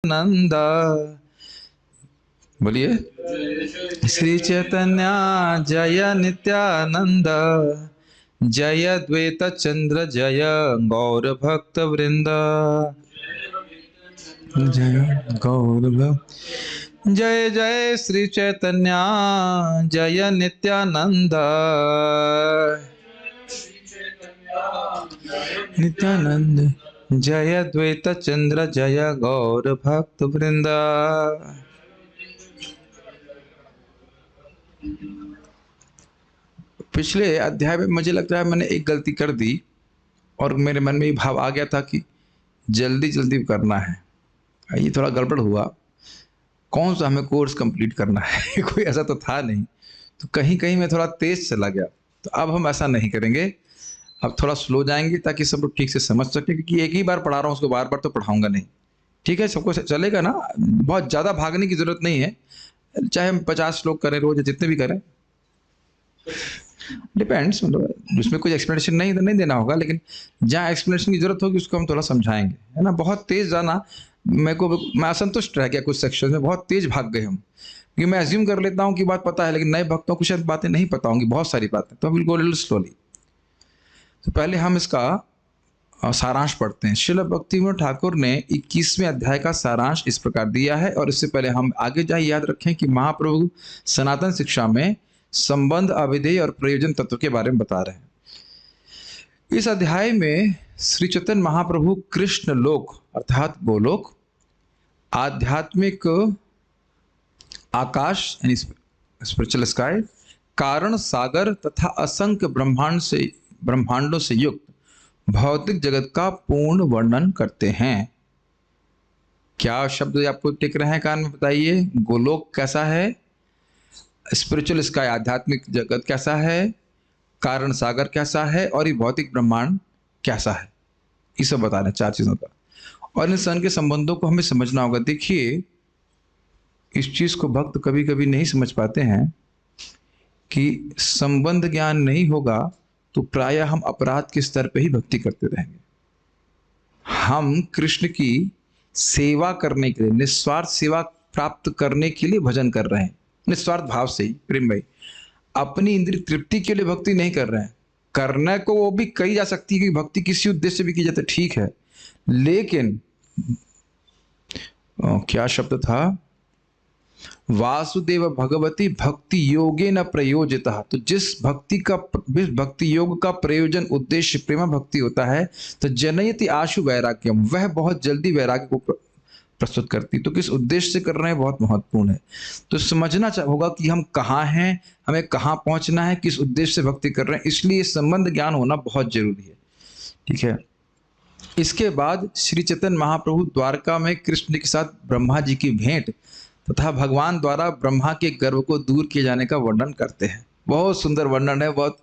नंद। बोलिए श्री चैतन्य जय नित्यानंद, जय द्वैत चंद्र जय गौर भक्त वृंद। जय गौर भक्त, जय जय श्री चैतन्य जय नित्यानंद, नित्यानंद जय द्वैत चंद्र जय गौर भक्त वृंद। पिछले अध्याय में मुझे लगता है मैंने एक गलती कर दी और मेरे मन में ये भाव आ गया था कि जल्दी जल्दी करना है। ये थोड़ा गड़बड़ हुआ। कौन सा हमें कोर्स कंप्लीट करना है कोई ऐसा तो था नहीं, तो कहीं कहीं मैं थोड़ा तेज चला गया। तो अब हम ऐसा नहीं करेंगे, अब थोड़ा स्लो जाएंगे ताकि सब लोग ठीक से समझ सके, क्योंकि एक ही बार पढ़ा रहा हूँ, उसको बार बार तो पढ़ाऊंगा नहीं। ठीक है, सबको चलेगा ना? बहुत ज़्यादा भागने की जरूरत नहीं है, चाहे हम 50 लोग करें रोज, जितने भी करें, डिपेंड्स। मतलब उसमें कोई एक्सप्लेनेशन नहीं तो नहीं देना होगा, लेकिन जहाँ एक्सप्लेनेशन की जरूरत होगी उसको हम थोड़ा समझाएंगे, है ना? बहुत तेज जाना, मैं असंतुष्ट रह गया कुछ सेक्शन में, बहुत तेज भाग गए हम, क्योंकि मैं अज्यूम कर लेता हूँ कि बात पता है, लेकिन नए भक्तों को शायद बातें नहीं पता होंगी, बहुत सारी बातें, तो विल गो लिटिल स्लोली। तो पहले हम इसका सारांश पढ़ते हैं। श्रील भक्तिविनोद ठाकुर ने 21वें अध्याय का सारांश इस प्रकार दिया है। और इससे पहले हम आगे जाए, याद रखें कि महाप्रभु सनातन शिक्षा में संबंध, अभिधेय और प्रयोजन तत्व के बारे में बता रहे हैं। इस अध्याय में श्री चैतन्य महाप्रभु कृष्ण लोक अर्थात गोलोक, आध्यात्मिक आकाश यानी स्पिरिचुअल स्काई, कारण सागर तथा असंख्य ब्रह्मांडों से युक्त भौतिक जगत का पूर्ण वर्णन करते हैं। क्या शब्द आपको टिक रहे हैं कान में? बताइए। गोलोक कैसा है, स्पिरिचुअल स्काई आध्यात्मिक जगत कैसा है, कारण सागर कैसा है, और ये भौतिक ब्रह्मांड कैसा है, ये सब बता रहे हैं, 4 चीजों का। और इन सन के संबंधों को हमें समझना होगा। देखिए, इस चीज को भक्त कभी कभी नहीं समझ पाते हैं कि संबंध ज्ञान नहीं होगा तो प्रायः हम अपराध के स्तर पे ही भक्ति करते रहेंगे। हम कृष्ण की सेवा करने के लिए, निस्वार्थ सेवा प्राप्त करने के लिए भजन कर रहे हैं, निस्वार्थ भाव से ही। प्रेम भाई, अपनी इंद्रिय तृप्ति के लिए भक्ति नहीं कर रहे हैं। करने को वो भी कही जा सकती है कि भक्ति किसी उद्देश्य से भी की जाती है, ठीक है, लेकिन क्या शब्द था, वासुदेव भगवती भक्ति योगे न प्रयोजिता। तो जिस भक्ति योग का प्रयोजन उद्देश्य प्रेम भक्ति होता है, तो जनयति आशु वैराग्यम, वह बहुत जल्दी वैराग्य को प्रस्तुत करती। तो किस उद्देश्य से कर रहे हैं, बहुत महत्वपूर्ण है। तो समझना होगा कि हम कहाँ हैं, हमें कहाँ पहुंचना है, किस उद्देश्य से भक्ति कर रहे हैं, इसलिए संबंध ज्ञान होना बहुत जरूरी है। ठीक है। इसके बाद श्री चैतन्य महाप्रभु द्वारका में कृष्ण के साथ ब्रह्मा जी की भेंट तथा भगवान द्वारा ब्रह्मा के गर्व को दूर किए जाने का वर्णन करते हैं। बहुत सुंदर वर्णन है, बहुत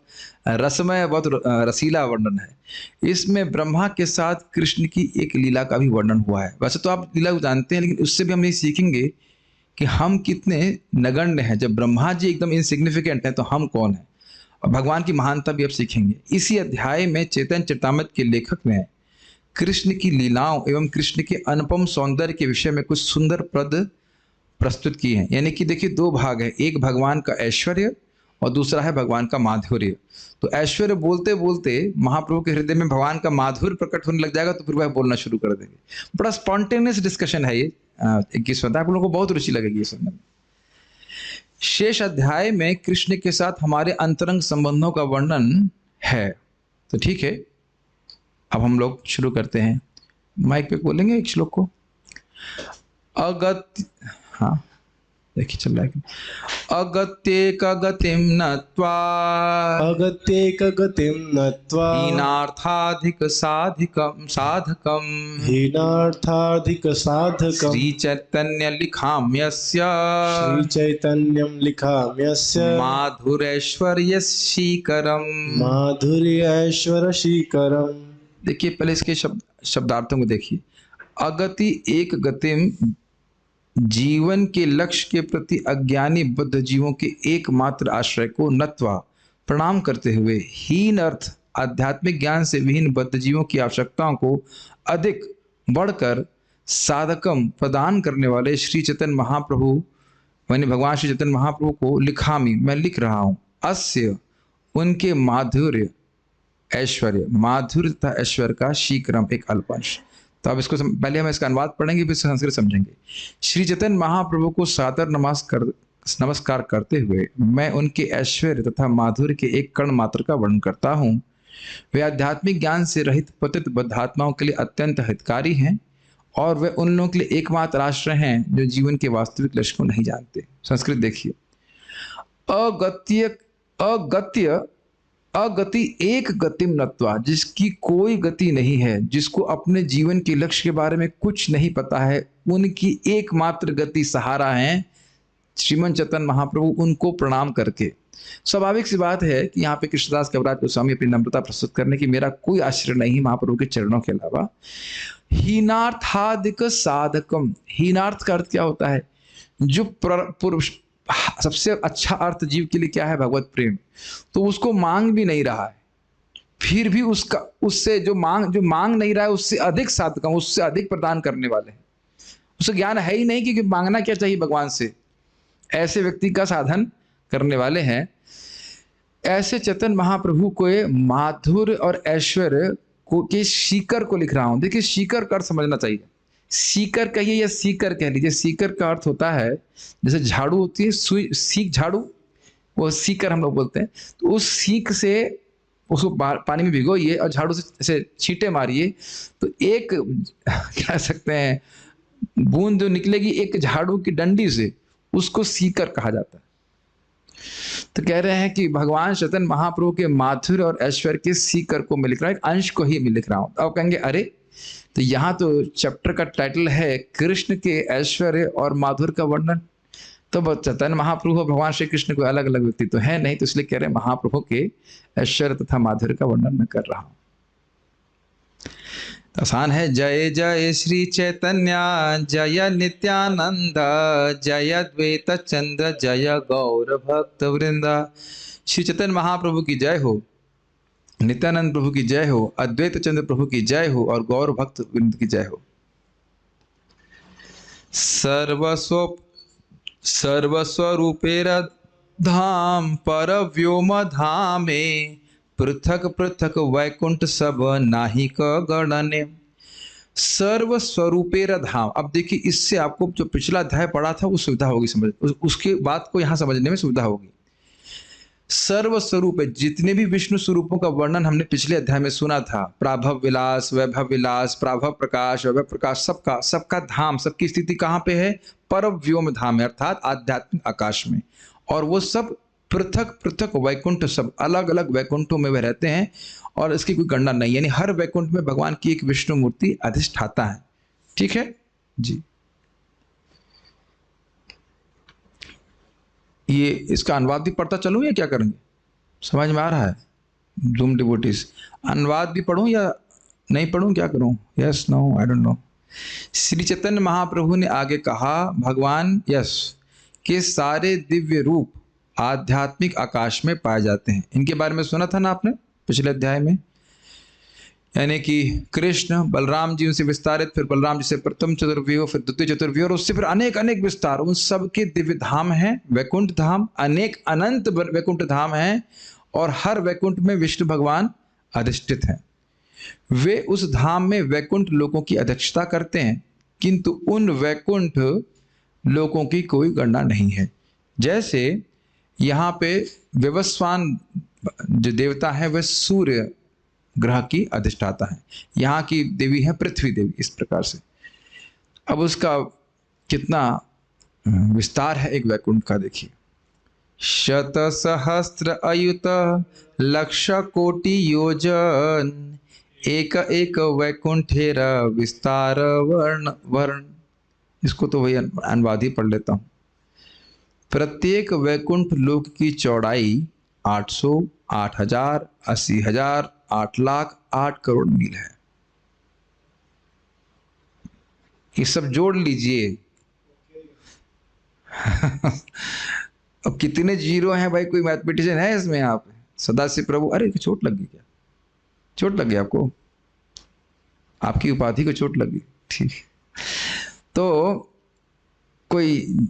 रसमय, बहुत रसीला वर्णन है। इसमें ब्रह्मा के साथ कृष्ण की एक लीला का भी वर्णन हुआ है। वैसे तो आप लीला जानते हैं, लेकिन उससे भी हम ये सीखेंगे कि हम कितने नगण्य हैं। जब ब्रह्मा जी एकदम इनसिग्निफिकेंट हैं, तो हम कौन हैं, और भगवान की महानता भी अब सीखेंगे। इसी अध्याय में चैतन्य चरितामृत के लेखक ने कृष्ण की लीलाओं एवं कृष्ण के अनुपम सौंदर्य के विषय में कुछ सुंदर पद प्रस्तुत किए हैं। यानी कि देखिए, 2 भाग है, एक भगवान का ऐश्वर्य और दूसरा है भगवान का माधुर्य। तो ऐश्वर्य बोलते बोलते महाप्रभु के हृदय में भगवान का माधुर्य प्रकट होने लग जाएगा, तो फिर वह बोलना शुरू कर देंगे। बड़ा स्पॉन्टेनियस डिस्कशन है ये। 21वां, आप लोगों को बहुत रुचि लगेगी ये सुनने में। शेष अध्याय में कृष्ण के साथ हमारे अंतरंग संबंधों का वर्णन है। तो ठीक है, अब हम लोग शुरू करते हैं। माइक पे बोलेंगे एक श्लोक को। हाँ देखिए, चल रहा है। अगत्येक गतिम नत्वा, अगत्येक गतिम नत्वा, हीनार्थाधिक साधकम, हीनार्थाधिक साधकम, श्री चैतन्य लिखाम्यस्य, श्री चैतन्यम लिखाम्यस्य, माधुरैश्वर्य शीकरम, माधुर्यैश्वर शीकरम। देखिए, पहले इसके शब्दार्थों को देखिए। अगति एक गतिम, जीवन के लक्ष्य के प्रति अज्ञानी बुद्ध जीवों के एकमात्र आश्रय को नत्वा प्रणाम करते हुए, हीन अर्थ आध्यात्मिक ज्ञान से विहीन बुद्ध जीवों की आवश्यकताओं को अधिक बढ़कर साधकम प्रदान करने वाले श्री चैतन्य महाप्रभु, मैंने भगवान श्री चैतन्य महाप्रभु को लिखामी, मैं लिख रहा हूँ, अस्य उनके माधुर्य ऐश्वर्य, माधुर्य तथा ऐश्वर्य का शीघ्रम एक अल्पांश। तो अब इसको पहले हम इसका अनुवाद पढ़ेंगे, फिर संस्कृत समझेंगे। श्री चैतन्य महाप्रभु को सादर नमस्कार करते हुए मैं उनके ऐश्वर्य तथा माधुर्य के एक कण मात्र का वर्णन करता हूँ। वे आध्यात्मिक ज्ञान से रहित पतित बद्धात्माओं के लिए अत्यंत हितकारी हैं और वे उन लोगों के लिए एकमात्र आश्रय हैं जो जीवन के वास्तविक लक्ष्य को नहीं जानते। संस्कृत देखिए, अगति एक गतिम नत्वा, जिसकी कोई गति नहीं है, जिसको अपने जीवन के लक्ष्य के बारे में कुछ नहीं पता है, उनकी एकमात्र गति सहारा है श्रीमन चैतन्य महाप्रभु, उनको प्रणाम करके। स्वाभाविक सी बात है कि यहाँ पे कृष्णदास कविराज गोस्वामी अपनी नम्रता प्रस्तुत करने की मेरा कोई आश्रय नहीं महाप्रभु के चरणों के अलावा। हीनार्थादिक साधकम, हीनार्थ का अर्थ क्या होता है? जो सबसे अच्छा अर्थ जीव के लिए क्या है? भगवत प्रेम। तो उसको मांग भी नहीं रहा है, फिर भी उससे जो मांग नहीं रहा है उससे अधिक साधकम, उससे अधिक प्रदान करने वाले हैं। उसे ज्ञान है ही नहीं कि मांगना क्या चाहिए भगवान से, ऐसे व्यक्ति का साधन करने वाले हैं। ऐसे चैतन्य महाप्रभु को माधुर्य और ऐश्वर्य को के सीकर को लिख रहा हूं। देखिए, सीकर का अर्थ समझना चाहिए। सीकर कहिए या सीकर कह लीजिए, सीकर का अर्थ होता है जैसे झाड़ू होती है, सुई सीख झाड़ू, वो सीकर हम लोग बोलते हैं। तो उस सीख से उसको पानी में भिगोइए और झाड़ू से ऐसे छींटे मारिए, तो एक कह सकते हैं बूंद जो निकलेगी एक झाड़ू की डंडी से, उसको सीकर कहा जाता है। तो कह रहे हैं कि भगवान चैतन्य महाप्रभु के माधुर्य और ऐश्वर्य के सीकर को मैं लिख रहा हूं, एक अंश को ही मैं लिख रहा हूं। अब कहेंगे अरे, तो यहाँ तो चैप्टर का टाइटल है कृष्ण के ऐश्वर्य और माधुर्य का वर्णन, तो चैतन्य महाप्रभु और भगवान श्री कृष्ण कोई अलग अलग व्यक्ति तो है नहीं, तो इसलिए कह रहे हैं महाप्रभु के ऐश्वर्य तथा माधुर्य का वर्णन मैं कर रहा हूं। आसान है। जय जय श्री चैतन्य जय नित्यानंद जय द्वैत चंद्र जय गौर भक्त वृंदा। श्री चैतन्य महाप्रभु की जय हो, नित्यानंद प्रभु की जय हो, अद्वैत चंद्र प्रभु की जय हो और गौर भक्त वृंद की जय हो। सर्वस्वरूपेर धाम पर व्योम धामे, पृथक पृथक वैकुंठ सब नाहि क गणने। सर्वस्वरूपेर धाम। अब देखिए, इससे आपको जो पिछला अध्याय पढ़ा था वो सुविधा होगी समझ, उसके बात को यहाँ समझने में सुविधा होगी। सर्वस्वरूप है, जितने भी विष्णु स्वरूपों का वर्णन हमने पिछले अध्याय में सुना था, प्राभव विलास, वैभव विलास, प्राभव प्रकाश, वैभव प्रकाश, सबका धाम, सबकी स्थिति कहाँ पे है? परव्योम धाम में, अर्थात आध्यात्मिक आकाश में। और वो सब पृथक पृथक वैकुंठ, सब अलग अलग वैकुंठों में वे रहते हैं और इसकी कोई गणना नहीं, यानी हर वैकुंठ में भगवान की एक विष्णु मूर्ति अधिष्ठाता है। ठीक है जी। ये इसका अनुवाद भी पढ़ता चलूं या क्या करेंगे? समझ में आ रहा है? धूम डिवोटीज, अनुवाद भी पढ़ूं या नहीं पढ़ूं, क्या करूं? Yes, no, I don't know. Shri Chaitanya Mahaprabhu ने आगे कहा, भगवान यस के सारे दिव्य रूप आध्यात्मिक आकाश में पाए जाते हैं। इनके बारे में सुना था ना आपने पिछले अध्याय में, यानी कि कृष्ण बलराम जी उनसे विस्तारित, फिर बलराम जी से प्रथम चतुर्व्यूह, फिर द्वितीय चतुर्व्यूह, और उससे फिर अनेक अनेक विस्तार, उन सब के दिव्य धाम हैं, वैकुंठ धाम, अनेक अनंत वैकुंठ धाम हैं, और हर वैकुंठ में विष्णु भगवान अधिष्ठित हैं। वे उस धाम में वैकुंठ लोगों की अध्यक्षता करते हैं, किंतु उन वैकुंठ लोगों की कोई गणना नहीं है। जैसे यहाँ पे विवस्वान जो देवता है वह सूर्य ग्रह की अधिष्ठाता है, यहाँ की देवी है पृथ्वी देवी, इस प्रकार से। अब उसका कितना विस्तार है एक वैकुंठ का, देखिए। शत सहस्त्र अयुत लक्ष कोटि योजन, एक एक वैकुंठेर विस्तार वर्ण। इसको तो वही अनुवाद ही पढ़ लेता हूं। प्रत्येक वैकुंठ लोक की चौड़ाई 800, 8000, 80,000, 8 लाख 8 करोड़ मील है। ये सब जोड़ लीजिए। अब कितने जीरो हैं भाई? कोई मैथमेटिशियन है इसमें? आप सदाशिव प्रभु, अरे चोट लगी क्या? चोट लग गई आपको? आपकी उपाधि को चोट लगी? ठीक, तो कोई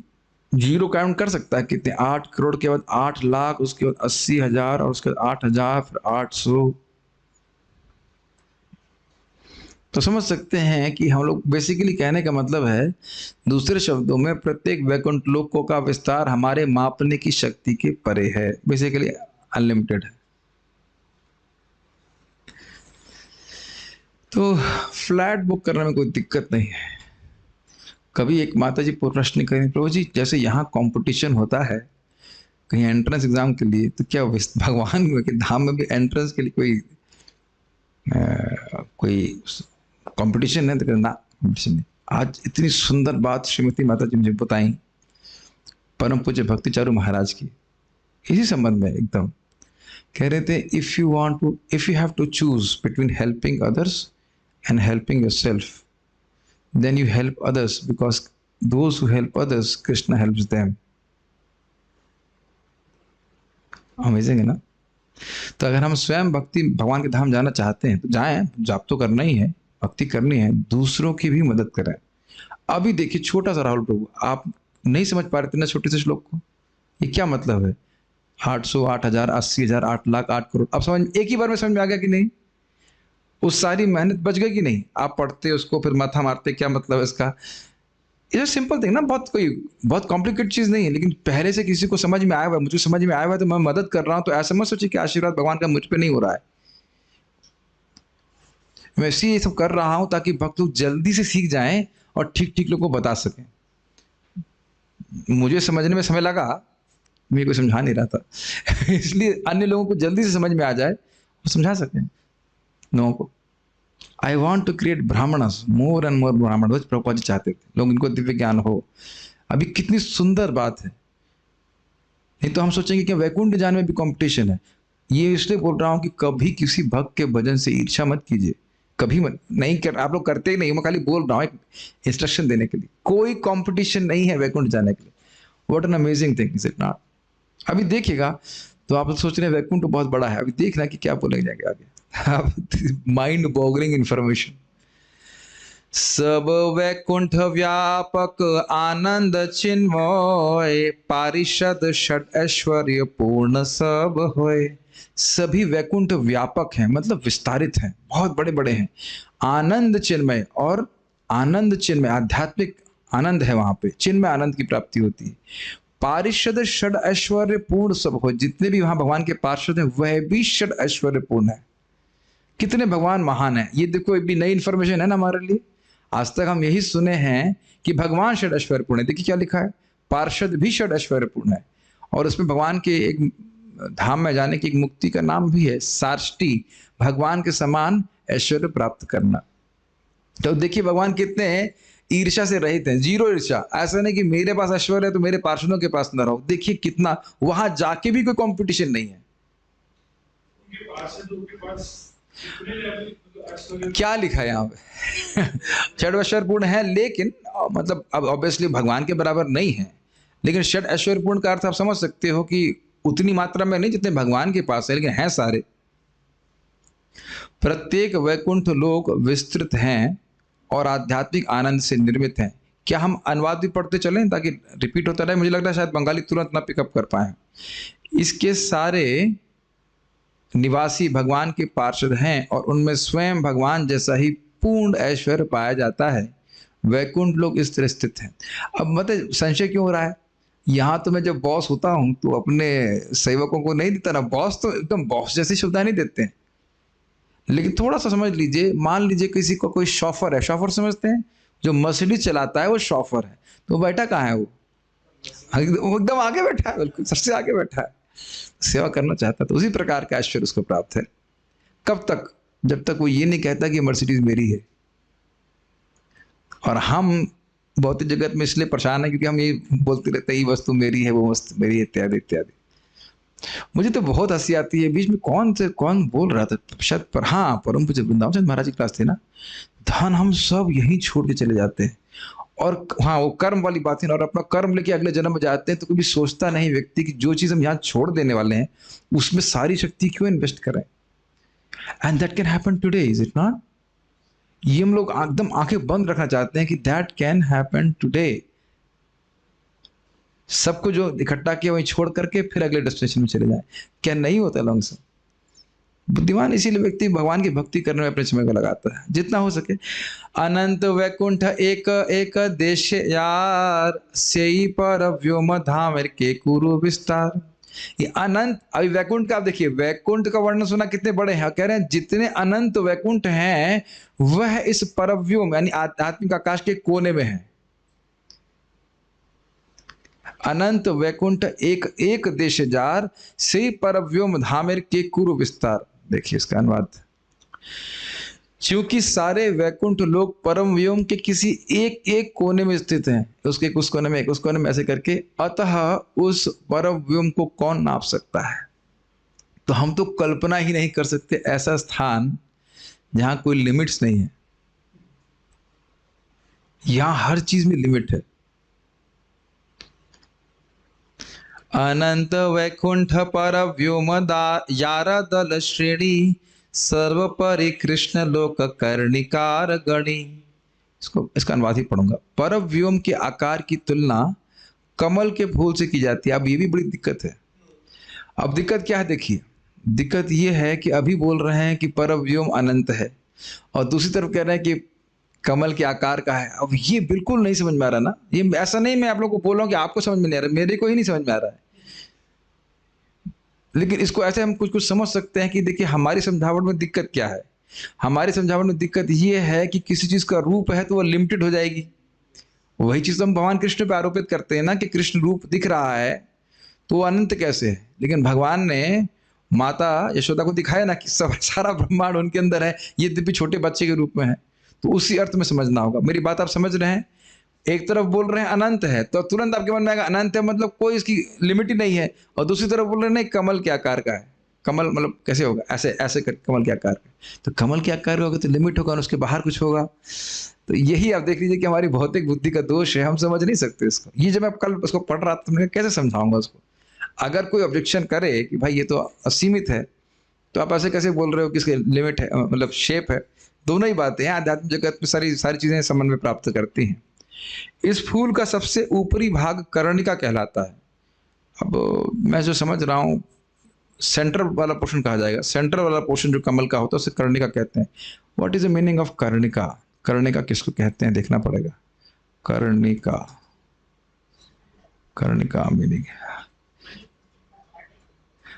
जीरो काउंट कर सकता है कितने? 8 करोड़ के बाद 8 लाख, उसके बाद 80,000 और उसके बाद 8,000, फिर 800। तो समझ सकते हैं कि हम लोग बेसिकली कहने का मतलब है, दूसरे शब्दों में प्रत्येक वैकुंठ लोकों का विस्तार हमारे मापने की शक्ति के परे है, बेसिकली अनलिमिटेड है। तो फ्लैट बुक करने में कोई दिक्कत नहीं है। कभी एक माता जी प्रश्न करें, प्रभु जी जैसे यहाँ कंपटीशन होता है कहीं एंट्रेंस एग्जाम के लिए, तो क्या भगवान के धाम में भी एंट्रेंस के लिए कोई कंपटीशन है? तो ना, कंपटीशन नहीं। आज इतनी सुंदर बात श्रीमती माता जी मुझे बताई परम पूज्य भक्ति चारू महाराज की, इसी संबंध में एकदम कह रहे थे, if you have to choose between helping others and helping yourself, then you help others, because those who help others, Krishna helps them. Amazing है ना? तो अगर हम स्वयं भक्ति भगवान के धाम जाना चाहते हैं तो जाएं, जाप तो करना ही है, भक्ति करनी है, दूसरों की भी मदद करें। अभी देखिए छोटा सा राहुल प्रभु, आप नहीं समझ पा रहे थे ना छोटे से श्लोक को, ये क्या मतलब है? 800, 8,000, 80,000, 8 लाख, 8 करोड़, अब समझ एक ही बार में समझ में आ गया कि नहीं? उस सारी मेहनत बच गई कि नहीं? आप पढ़ते उसको फिर माथा मारते, क्या मतलब है इसका? ये सिंपल थिंग ना, बहुत कॉम्प्लिकेटेड चीज नहीं है, लेकिन पहले से किसी को समझ में आया हुआ, मुझे समझ में आया हुआ है तो मैं मदद कर रहा हूं, तो ऐसा मत सोचिए कि आशीर्वाद भगवान का मुझ पे नहीं हो रहा है। मैं इसी ये सब कर रहा हूं ताकि भक्त लोग जल्दी से सीख जाएं और ठीक ठीक लोगों को बता सकें। मुझे समझने में समय लगा, मेरे को समझा नहीं रहा था इसलिए अन्य लोगों को जल्दी से समझ में आ जाए और समझा सकें लोगों को। I want to create Brahmans, more and more Brahman, वो प्रभुपाद जी चाहते थे लोग इनको दिव्य ज्ञान हो। अभी कितनी सुंदर बात है, नहीं तो हम सोचेंगे कि वैकुंठ जाने में भी कंपटीशन है। ये इसलिए बोल रहा हूं कि कभी किसी भक्त के भजन से ईर्ष्या मत कीजिए, कभी मत, नहीं कर, आप लोग करते ही नहीं, मैं खाली बोल रहा हूँ एक इंस्ट्रक्शन देने के लिए। कोई कंपटीशन नहीं है वैकुंठ जाने के लिए। What an amazing thing, is it not? अभी देखिएगा तो आप सोच रहे हैं वैकुंठ तो बहुत बड़ा है, अभी देखना कि क्या बोलेंगे जाएंगे आगे। Mind boggling information. सब वैकुंठ व्यापक आनंद चिन्मय, पारिषद षड ऐश्वर्य पूर्ण सब होय। सभी वैकुंठ व्यापक हैं, मतलब विस्तारित हैं, बहुत बड़े बड़े हैं। आनंद चिन्मय, और आनंद चिन्मय आध्यात्मिक आनंद है वहां पे, चिन्मय आनंद की प्राप्ति होती है। पारिषद षड ऐश्वर्य पूर्ण सब हो, जितने भी वहां भगवान के पार्षद हैं वह भी षड ऐश्वर्य पूर्ण है। कितने भगवान महान है, ये देखो भी नई इंफॉर्मेशन है ना हमारे लिए। आज तक हम यही सुने हैं कि भगवान षड ऐश्वर्य पूर्ण है, देखिए क्या लिखा है, पार्षद भी षड ऐश्वर्य पूर्ण है। और उसमें भगवान के एक धाम में जाने की एक मुक्ति का नाम भी है, सार्ष्टी, भगवान के समान ऐश्वर्य प्राप्त करना। तो देखिए भगवान कितने ईर्ष्या से रहित हैं, जीरो ईर्ष्या। ऐसा नहीं कि मेरे पास ऐश्वर्य है तो मेरे पार्षदों के पास न रहो। देखिए कितना, वहां जाके भी कोई कंपटीशन नहीं है। क्या लिखा है यहाँ पे षड ऐश्वर्य पूर्ण है, लेकिन मतलब अब ऑब्वियसली भगवान के बराबर नहीं है, लेकिन षड ऐश्वर्य पूर्ण का अर्थ आप समझ सकते हो कि उतनी मात्रा में नहीं जितने भगवान के पास है, लेकिन हैं सारे। प्रत्येक वैकुंठ लोक विस्तृत हैं और आध्यात्मिक आनंद से निर्मित हैं। क्या हम अनुवाद भी पढ़ते चलें ताकि रिपीट होता रहे? मुझे लगता है शायद बंगाली तुरंत ना पिकअप कर पाए। इसके सारे निवासी भगवान के पार्षद हैं और उनमें स्वयं भगवान जैसा ही पूर्ण ऐश्वर्य पाया जाता है। वैकुंठ लोग इस तरह स्थित हैं। अब मतलब संशय क्यों हो रहा है? यहाँ तो मैं जब बॉस होता हूँ तो अपने सेवकों को नहीं देता ना, बॉस तो एकदम बॉस जैसी सुविधा नहीं देते हैं। लेकिन थोड़ा सा समझ लीजिए, मान लीजिए किसी को कोई शॉफर है, शॉफर समझते हैं, जो मर्सिडीज चलाता है वो शॉफर है, तो बैठा कहाँ है वो एकदम आगे बैठा है, बिल्कुल सबसे आगे बैठा है, सेवा करना चाहता है। तो उसी प्रकार का ऐश्वर्य उसको प्राप्त है। कब तक? जब तक वो ये नहीं कहता कि मर्सिडीज मेरी है। और हम भौतिक जगत में इसलिए परेशान है क्योंकि हम ये बोलते रहते हैं ये वस्तु मेरी है, वो वस्तु मेरी है, इत्यादि इत्यादि। मुझे तो बहुत हंसी आती है, बीच में कौन बोल रहा था शायद, पर हाँ परम पूज्य वृंदावन चंद्र महाराज की क्लास थी ना, धन हम सब यहीं छोड़ के चले जाते हैं। और हाँ वो कर्म वाली बात है, और अपना कर्म लेके अगले जन्म में जाते हैं तो कभी सोचता नहीं व्यक्ति कि जो चीज हम यहाँ छोड़ देने वाले हैं उसमें सारी शक्ति क्यों इन्वेस्ट करें। And that can happen today, is it not? ये हम लोग एकदम आंखें बंद रखना चाहते हैं कि दैट कैन हैपन टुडे। सबको जो इकट्ठा किया वहीं छोड़ करके फिर अगले डेस्टिनेशन में चले जाए, क्या नहीं होता लॉन्ग से। बुद्धिमान इसीलिए व्यक्ति भगवान की भक्ति करने में अपने समय को लगाता है जितना हो सके। अनंत वैकुंठ एक एक देश यार, सेई पर व्योम धाम के कुरु विस्तार। ये अनंत, अभी वैकुंठ का आप देखिए, वैकुंठ का वर्णन सुना कितने बड़े हैं, कह रहे हैं जितने अनंत वैकुंठ हैं वह इस परव्योम यानी आध्यात्मिक आकाश के कोने में है। अनंत वैकुंठ एक एक देश जार, से परव्योम धामेर के कुरु विस्तार। देखिए इसका अनुवाद, क्योंकि सारे वैकुंठ लोग परम व्योम के किसी एक एक कोने में स्थित हैं, उसके उस कोने में एक उस कोने में ऐसे करके, अतः उस परम व्योम को कौन नाप सकता है। तो हम तो कल्पना ही नहीं कर सकते ऐसा स्थान जहां कोई लिमिट्स नहीं है। यहां हर चीज में लिमिट है। अनंत वैकुंठ पर व्योम यारा दल श्रेणी, सर्वपरि कृष्ण लोक कर्णिकार गणी। इसका अनुवाद ही पढ़ूंगा। पर व्योम के आकार की तुलना कमल के फूल से की जाती है। अब ये भी बड़ी दिक्कत है। अब दिक्कत क्या है देखिए, दिक्कत ये है कि अभी बोल रहे हैं कि पर व्योम अनंत है और दूसरी तरफ कह रहे हैं कि कमल के आकार का है। अब ये बिल्कुल नहीं समझ में आ रहा ना। ये ऐसा नहीं मैं आप लोगों को बोल रहा हूँ कि आपको समझ में नहीं आ रहा, मेरे को ही नहीं समझ में आ रहा है। लेकिन इसको ऐसे हम कुछ कुछ समझ सकते हैं कि देखिए हमारी समझावट में दिक्कत क्या है। हमारी समझावट में दिक्कत ये है कि किसी चीज का रूप है तो वो लिमिटेड हो जाएगी। वही चीज हम भगवान कृष्ण पे आरोपित करते हैं ना कि कृष्ण रूप दिख रहा है तो वो अनंत कैसे है। लेकिन भगवान ने माता यशोदा को दिखाया ना कि सब सारा ब्रह्मांड उनके अंदर है, ये दिव्य छोटे बच्चे के रूप में है। तो उसी अर्थ में समझना होगा। मेरी बात आप समझ रहे हैं। एक तरफ बोल रहे हैं अनंत है तो तुरंत आपके मन में आएगा अनंत है मतलब कोई इसकी लिमिट ही नहीं है, और दूसरी तरफ बोल रहे हैं नहीं कमल के आकार का है। कमल मतलब कैसे होगा, ऐसे ऐसे कर कमल के आकार का। तो कमल के आकार होगा तो लिमिट होगा और उसके बाहर कुछ होगा। तो यही आप देख लीजिए कि हमारी भौतिक बुद्धि का दोष है, हम समझ नहीं सकते इसको। ये जब मैं कल उसको पढ़ रहा था तो मैं कैसे समझाऊंगा उसको। अगर कोई ऑब्जेक्शन करे कि भाई ये तो असीमित है, तो आप ऐसे कैसे बोल रहे हो कि इसके लिमिट है, मतलब शेप है। दोनों ही बातें हैं, आध्यात्मिक जगत में सारी सारी चीजें समन्वय प्राप्त करती हैं। इस फूल का सबसे ऊपरी भाग कर्णिका कहलाता है। अब मैं जो समझ रहा हूँ सेंटर वाला पोर्शन कहा जाएगा। सेंटर वाला पोर्शन जो कमल का होता है उसे कर्णिका कहते हैं। What is the meaning of karnika. कर्णिका किसको कहते हैं देखना पड़ेगा। कर्णिका, कर्णिका मीनिंग,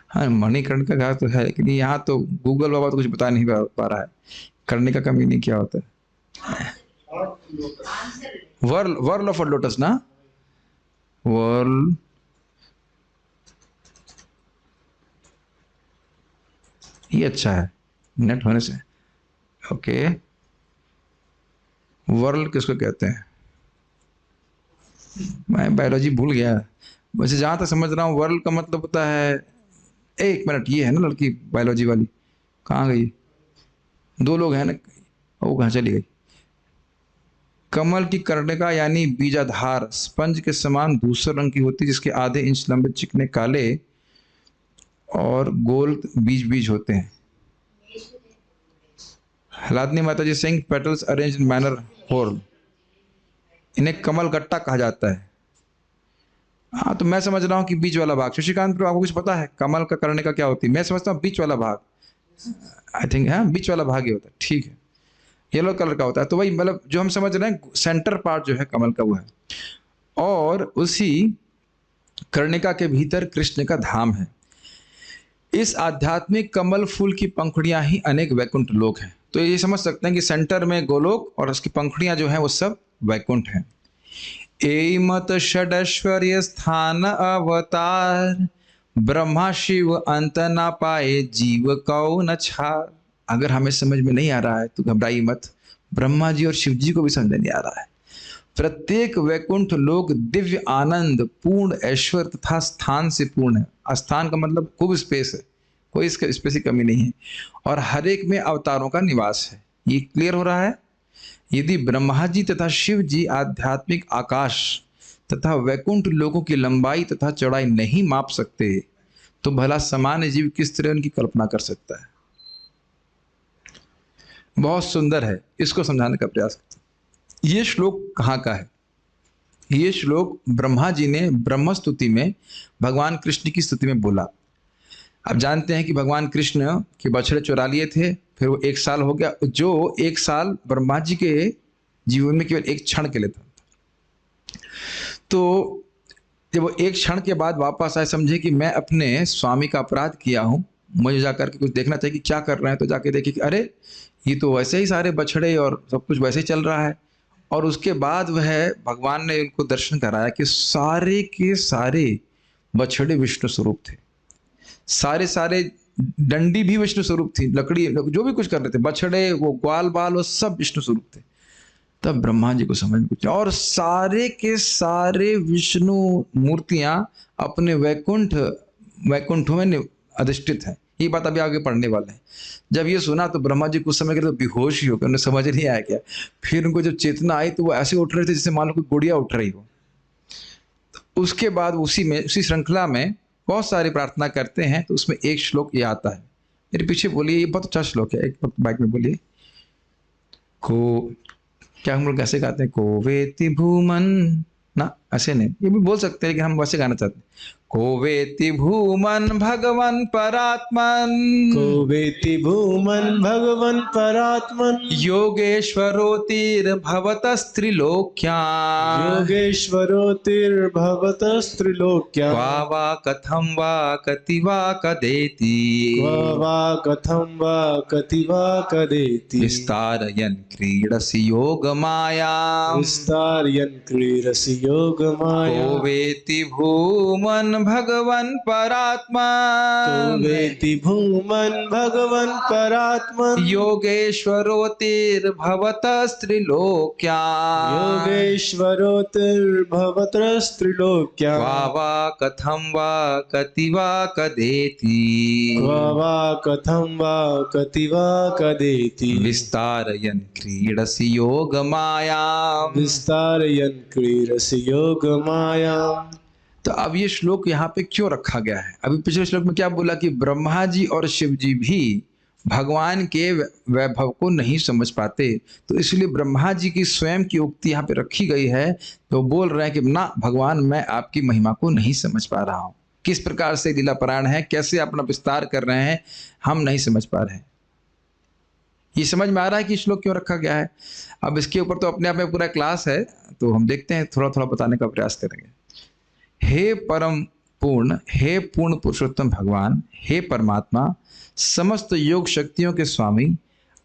हाँ मणिकर्णिका का तो है, लेकिन यहाँ तो गूगल बाबा तो कुछ बता नहीं पा रहा है कर्णिका का मीनिंग क्या होता है। वर्ल ऑफ लोटस ना, वर्ल ये अच्छा है नेट होने से। ओके, वर्ल किसको कहते हैं, मैं बायोलॉजी भूल गया। वैसे जहां तक समझ रहा हूँ वर्ल का मतलब होता है, एक मिनट, ये है ना लड़की बायोलॉजी वाली, कहाँ गई, दो लोग हैं ना, वो कहाँ चली गई। कमल की कर्णिका यानी बीजाधार स्पंज के समान धूसर रंग की होती है, जिसके आधे इंच लंबे चिकने काले और गोल बीज बीज होते हैं। हलादनी माता जी सिंह petals arrange in manner whole, इन्हें कमल गट्टा कहा जाता है। हाँ तो मैं समझ रहा हूँ कि बीच वाला भाग। शशिकांत आपको कुछ पता है कमल का कर्णिका क्या होती है। मैं समझता हूँ बीच वाला भाग, आई थिंक है बीच वाला भाग ही होता है। ठीक है, येलो कलर का होता है। तो वही मतलब जो हम समझ रहे हैं सेंटर पार्ट जो है कमल का वो है, और उसी कर्णिका के भीतर कृष्ण का धाम है। इस आध्यात्मिक कमल फूल की पंखुड़ियां ही अनेक वैकुंठ लोक हैं। तो ये समझ सकते हैं कि सेंटर में गोलोक और उसकी पंखुड़ियां जो हैं वो सब वैकुंठ हैं। एमत षडैश्वर्य स्थान अवतार, ब्रह्मा शिव अंत ना पाए जीव कौ न छार। अगर हमें समझ में नहीं आ रहा है तो घबराइए मत, ब्रह्मा जी और शिव जी को भी समझ नहीं आ रहा है। प्रत्येक वैकुंठ लोक दिव्य आनंद पूर्ण ऐश्वर्य तथा स्थान से पूर्ण है। स्थान का मतलब खूब स्पेस है, कोई इसका स्पेस की कमी नहीं है, और हर एक में अवतारों का निवास है। ये क्लियर हो रहा है। यदि ब्रह्मा जी तथा शिव जी आध्यात्मिक आकाश तथा वैकुंठ लोकों की लंबाई तथा चौड़ाई नहीं माप सकते तो भला सामान्य जीव किस तरह उनकी कल्पना कर सकता है। बहुत सुंदर है, इसको समझाने का प्रयास करते हैं। ये श्लोक कहाँ का है? ये श्लोक ब्रह्मा जी ने ब्रह्म स्तुति में भगवान कृष्ण की स्तुति में बोला। आप जानते हैं कि भगवान कृष्ण के बछड़े चुरा लिए थे, फिर वो 1 साल हो गया, जो 1 साल ब्रह्मा जी के जीवन में केवल एक क्षण के लिए था। तो जब वो एक क्षण के बाद वापस आए, समझे कि मैं अपने स्वामी का अपराध किया हूँ, मुझे जाकर के कुछ देखना चाहिए कि क्या कर रहे हैं। तो जाके देखे कि अरे ये तो वैसे ही सारे बछड़े और सब कुछ वैसे ही चल रहा है। और उसके बाद वह भगवान ने उनको दर्शन कराया कि सारे के सारे बछड़े विष्णु स्वरूप थे, सारे सारे डंडी भी विष्णु स्वरूप थी, लकड़ी जो भी कुछ कर रहे थे, बछड़े वो ग्वाल बाल वो सब विष्णु स्वरूप थे। तब ब्रह्मा जी को समझ में कुछ, और सारे के सारे विष्णु मूर्तियां अपने वैकुंठों में अधिष्ठित हैं। ये बात अभी आगे पढ़ने वाले हैं। जब ये सुना तो ब्रह्मा जी कुछ समय के लिए तो बेहोश ही हो गए, उन्हें समझ नहीं आया क्या। फिर उनको जब चेतना आई तो वो ऐसे उठ रहे थे जैसे मान लो कोई गुड़िया उठ रही हो। तो उसके बाद उसी श्रृंखला में बहुत सारी प्रार्थना करते हैं, तो उसमें एक श्लोक ये आता है। मेरे पीछे बोलिए, ये बहुत अच्छा श्लोक है, एक वक्त बाइक में बोलिए। को क्या हम लोग कैसे गाते हैं? को वेति भूमन, ना ऐसे नहीं, ये भी बोल सकते हैं लेकिन हम वैसे गाना चाहते हैं। को वेति भूमन भगवन परात्मन, को वेति भूमन भगवन परात्मन, योगेश्वरोतिर्भवतस्त्रिलोक्यां, योगेश्वरोतिर्भवतस्त्रिलोक्यां, क्वा वा कथं वा कति वा कदेति, क्व वा कथं वा कति वा कदेति, विस्तारयन् क्रीडसि योगमायां, विस्तारयन् क्रीडसि योगमायां, को वेति भूमन भगवन को परात्मन, वेति भूमन भगवन परात्मन, योगेश्वरोतिर्भवतस्त्रिलोक्यां, योगेश्वरोतिर्भवतस्त्रिलोक्यां, क्वा वा कथं वा कति वा कदेति, क्व वा कथं वा कति वा कदेति, विस्तारयन् क्रीडसि योगमायां। विस्तारयन् क्रीडसि योगमायां। तो अब ये श्लोक यहाँ पे क्यों रखा गया है? अभी पिछले श्लोक में क्या बोला कि ब्रह्मा जी और शिव जी भी भगवान के वैभव को नहीं समझ पाते, तो इसलिए ब्रह्मा जी की स्वयं की उक्ति यहाँ पे रखी गई है। तो बोल रहे हैं कि ना भगवान, मैं आपकी महिमा को नहीं समझ पा रहा हूँ, किस प्रकार से लीला परायण है, कैसे अपना विस्तार कर रहे हैं, हम नहीं समझ पा रहे हैं। ये समझ में आ रहा है कि श्लोक क्यों रखा गया है। अब इसके ऊपर तो अपने आप में पूरा क्लास है, तो हम देखते हैं, थोड़ा थोड़ा बताने का प्रयास करेंगे। हे परम पूर्ण, हे पूर्ण पुरुषोत्तम भगवान, हे परमात्मा, समस्त योग शक्तियों के स्वामी,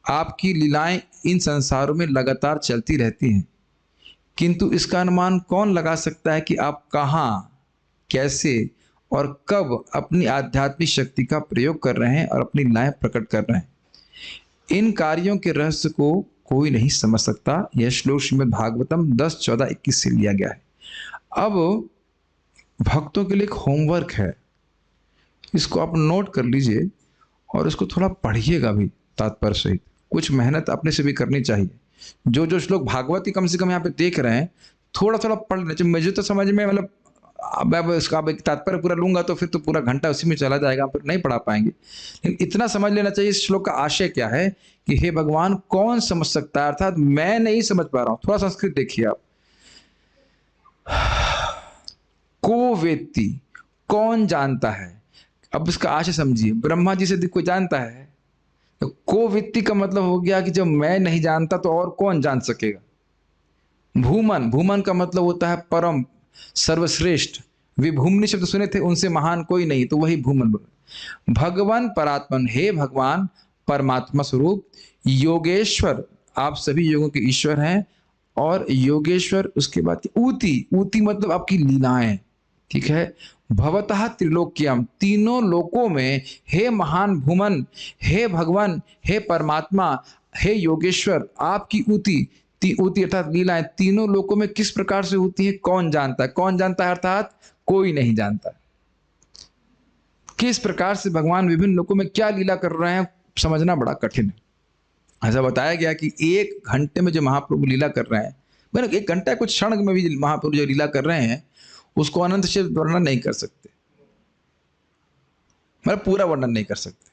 आपकी लीलाएं इन संसारों में लगातार चलती रहती हैं, किंतु इसका अनुमान कौन लगा सकता है कि आप कहाँ, कैसे और कब अपनी आध्यात्मिक शक्ति का प्रयोग कर रहे हैं और अपनी लीलाएं प्रकट कर रहे हैं। इन कार्यों के रहस्य को कोई नहीं समझ सकता। यह श्लोक श्रीमद् भागवतम 10:14-21 से लिया गया है। अब भक्तों के लिए एक होमवर्क है, इसको आप नोट कर लीजिए और इसको थोड़ा पढ़िएगा भी तात्पर्य सहित। कुछ मेहनत अपने से भी करनी चाहिए। जो जो श्लोक भागवत ही कम से कम यहाँ पे देख रहे हैं, थोड़ा थोड़ा पढ़ लेना चाहिए। मुझे तो समझ में, मतलब अब इसका अब एक तात्पर्य पूरा लूंगा तो फिर तो पूरा घंटा उसी में चला जाएगा, फिर नहीं पढ़ा पाएंगे। लेकिन इतना समझ लेना चाहिए इस श्लोक का आशय क्या है कि हे भगवान, कौन समझ सकता है, अर्थात मैं नहीं समझ पा रहा हूँ। थोड़ा संस्कृत देखिए आप। को वेत्ति, कौन जानता है। अब इसका आशय समझिए, ब्रह्मा जी से अधिक कोई जानता है? तो को वेत्ति का मतलब हो गया कि जब मैं नहीं जानता तो और कौन जान सकेगा। भूमन, भूमन का मतलब होता है परम, सर्वश्रेष्ठ। विभूमनि शब्द सुने थे, उनसे महान कोई नहीं, तो वही भूमन बोले। भगवान परात्मन, हे भगवान परमात्मा स्वरूप। योगेश्वर, आप सभी योगों के ईश्वर हैं। और योगेश्वर, उसके बाद ऊति, ऊति मतलब आपकी लीलाएं, ठीक है। भवतः त्रिलोक्यम, तीनों लोकों में, हे महान भूमन, हे भगवान, हे परमात्मा, हे योगेश्वर, आपकी ऊति, ऊति अर्थात लीलाएं तीनों लोकों में किस प्रकार से होती है, कौन जानता है। कौन जानता है अर्थात कोई नहीं जानता। किस प्रकार से भगवान विभिन्न लोकों में क्या लीला कर रहे हैं, समझना बड़ा कठिन है। ऐसा बताया गया कि 1 घंटे में जो महाप्रभु लीला कर रहे हैं, मैंने 1 घंटा कुछ क्षण में भी महाप्रभु जो लीला कर रहे हैं उसको अनंत से वर्णन नहीं कर सकते, मतलब पूरा वर्णन नहीं कर सकते।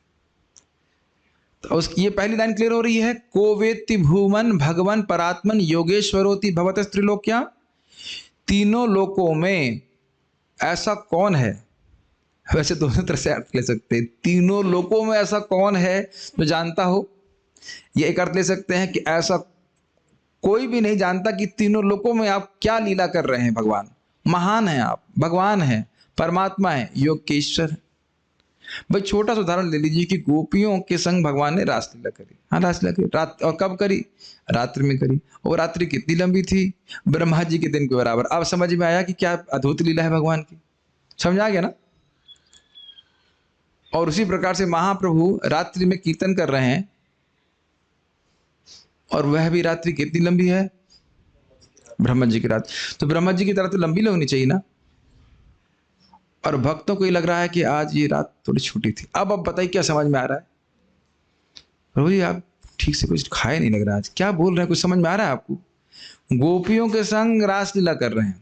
तो उसकी ये पहली लाइन क्लियर हो रही है, को वेत्ति भूमन भगवन परात्मन योगेश्वरोति भवत त्रिलोक्या। तीनों लोकों में ऐसा कौन है, वैसे दोनों तरह से अर्थ ले सकते हैं, तीनों लोकों में ऐसा कौन है जो जानता हो। ये एक अर्थ ले सकते हैं कि ऐसा कोई भी नहीं जानता कि तीनों लोकों में आप क्या लीला कर रहे हैं। भगवान महान है, आप भगवान हैं, परमात्मा है, योग के ईश्वर। भाई छोटा सा उदाहरण ले लीजिए कि गोपियों के संग भगवान ने रासलीला करी। हाँ रासलीला करी, रात, और कब करी, रात्रि में करी। और रात्रि कितनी लंबी थी, ब्रह्मा जी के दिन के बराबर। अब समझ में आया कि क्या अद्भुत लीला है भगवान की, समझ आ गया ना। और उसी प्रकार से महाप्रभु रात्रि में कीर्तन कर रहे हैं, और वह भी रात्रि कितनी लंबी है, ब्रह्मा जी की रात। तो ब्रह्मा जी की तरह तो लंबी होनी चाहिए ना। और भक्तों को ये लग रहा है कि आज ये रात थोड़ी छोटी थी। अब बताइए क्या समझ में आ रहा है। प्रभु जी आप ठीक से कुछ खाए नहीं लग रहा, आज क्या बोल रहे हैं, कुछ समझ में आ रहा है आपको। गोपियों के संग रासलीला कर रहे हैं।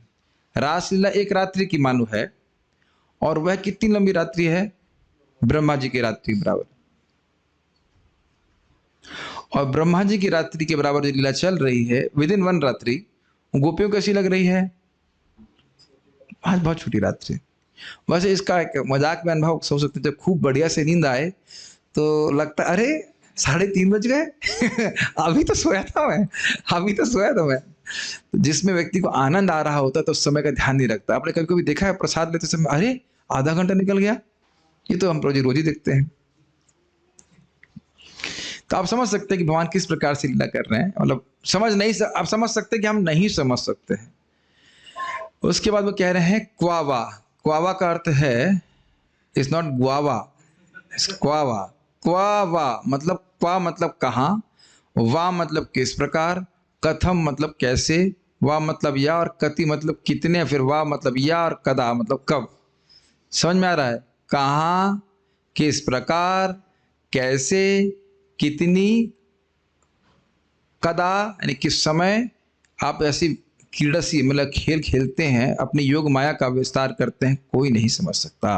रासलीला एक रात्रि की मानो है, और वह कितनी लंबी रात्रि है, ब्रह्मा जी की रात्रि के बराबर। और ब्रह्मा जी की रात्रि के बराबर जो लीला चल रही है विद इन वन रात्रि, गोपियों कैसी लग रही है, आज बहुत छोटी रात्रि। वैसे इसका एक मजाक में अनुभव हो सकते, जब खूब बढ़िया से नींद आए तो लगता अरे 3:30 बज गए अभी तो सोया था मैं, अभी तो सोया था मैं। तो जिसमें व्यक्ति को आनंद आ रहा होता है तो उस समय का ध्यान नहीं रखता। आपने कभी कभी देखा है प्रसाद लेते समय अरे आधा घंटा निकल गया, ये तो हम रोज ही देखते हैं। तो आप समझ सकते हैं कि भगवान किस प्रकार से लीला कर रहे हैं। मतलब आप समझ सकते हैं कि हम नहीं समझ सकते हैं। उसके बाद वो कह रहे हैं क्वावा। क्वावा का अर्थ है, इट्स नॉट गुआवा, क्वावा। क्वावा मतलब क्वा मतलब कहाँ, वा मतलब किस प्रकार, कथम मतलब कैसे, वा मतलब या, और कति मतलब कितने, फिर वा मतलब या, और कदा मतलब कब। समझ में आ रहा है, कहाँ, किस प्रकार, कैसे, कितनी, कदा यानी किस समय आप ऐसी क्रीड़ा सी मतलब खेल खेलते हैं, अपनी योग माया का विस्तार करते हैं, कोई नहीं समझ सकता।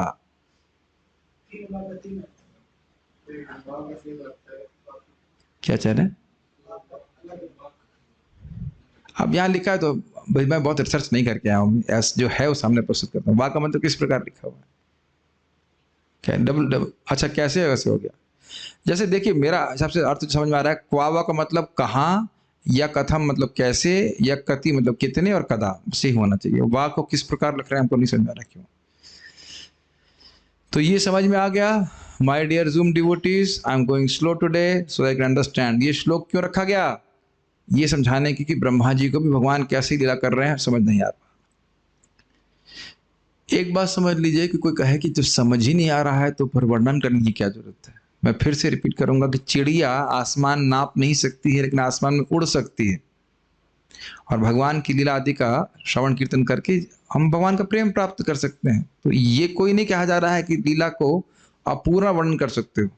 क्या चाह रहे हैं? अब यहाँ लिखा है तो मैं बहुत रिसर्च नहीं करके आया हूँ, जो है वो सामने प्रस्तुत करता हूँ। वाह का मतलब किस प्रकार लिखा हुआ है, क्या डबल अच्छा कैसे वैसे हो गया। जैसे देखिए मेरा हिसाब से अर्थ समझ में आ रहा है, क्वावा का मतलब कहाँ, या कथम मतलब कैसे, या कति मतलब कितने, और कदा सही होना चाहिए। वाह को किस प्रकार लिख रहे हैं हमको नहीं समझ में आ रहा क्यों। तो ये समझ में आ गया। My dear zoom devotees, I am going slow today so I can understand. ये श्लोक क्यों रखा गया, ये समझाने की कि ब्रह्मा जी को भी भगवान कैसी लीला कर रहे हैं समझ नहीं आ रहा। एक बात समझ लीजिए कि कोई कहे कि जब समझ ही नहीं आ रहा है तो फिर वर्णन करने की क्या जरूरत है। मैं फिर से रिपीट करूंगा कि चिड़िया आसमान नाप नहीं सकती है, लेकिन आसमान में उड़ सकती है। और भगवान की लीला आदि का श्रवण कीर्तन करके हम भगवान का प्रेम प्राप्त कर सकते हैं। तो ये कोई नहीं कहा जा रहा है कि लीला को आप पूरा वर्णन कर सकते हो।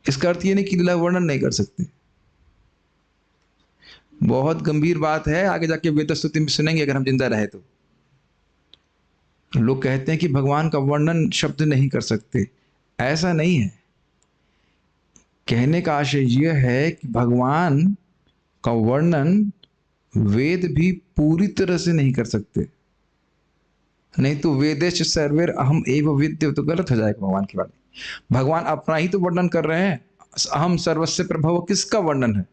इसका अर्थ ये नहीं कि लीला वर्णन नहीं कर सकते। बहुत गंभीर बात है, आगे जाके वेद स्तुति में सुनेंगे अगर हम जिंदा रहे तो। लोग कहते हैं कि भगवान का वर्णन शब्द नहीं कर सकते, ऐसा नहीं है। कहने का आशय यह है कि भगवान का वर्णन वेद भी पूरी तरह से नहीं कर सकते, नहीं तो वेदेश सर्वेर अहम एव विद्य तो गलत हो जाएगा भगवान की बात। भगवान अपना ही तो वर्णन कर रहे हैं। अहम सर्वस्य प्रभव किसका वर्णन है,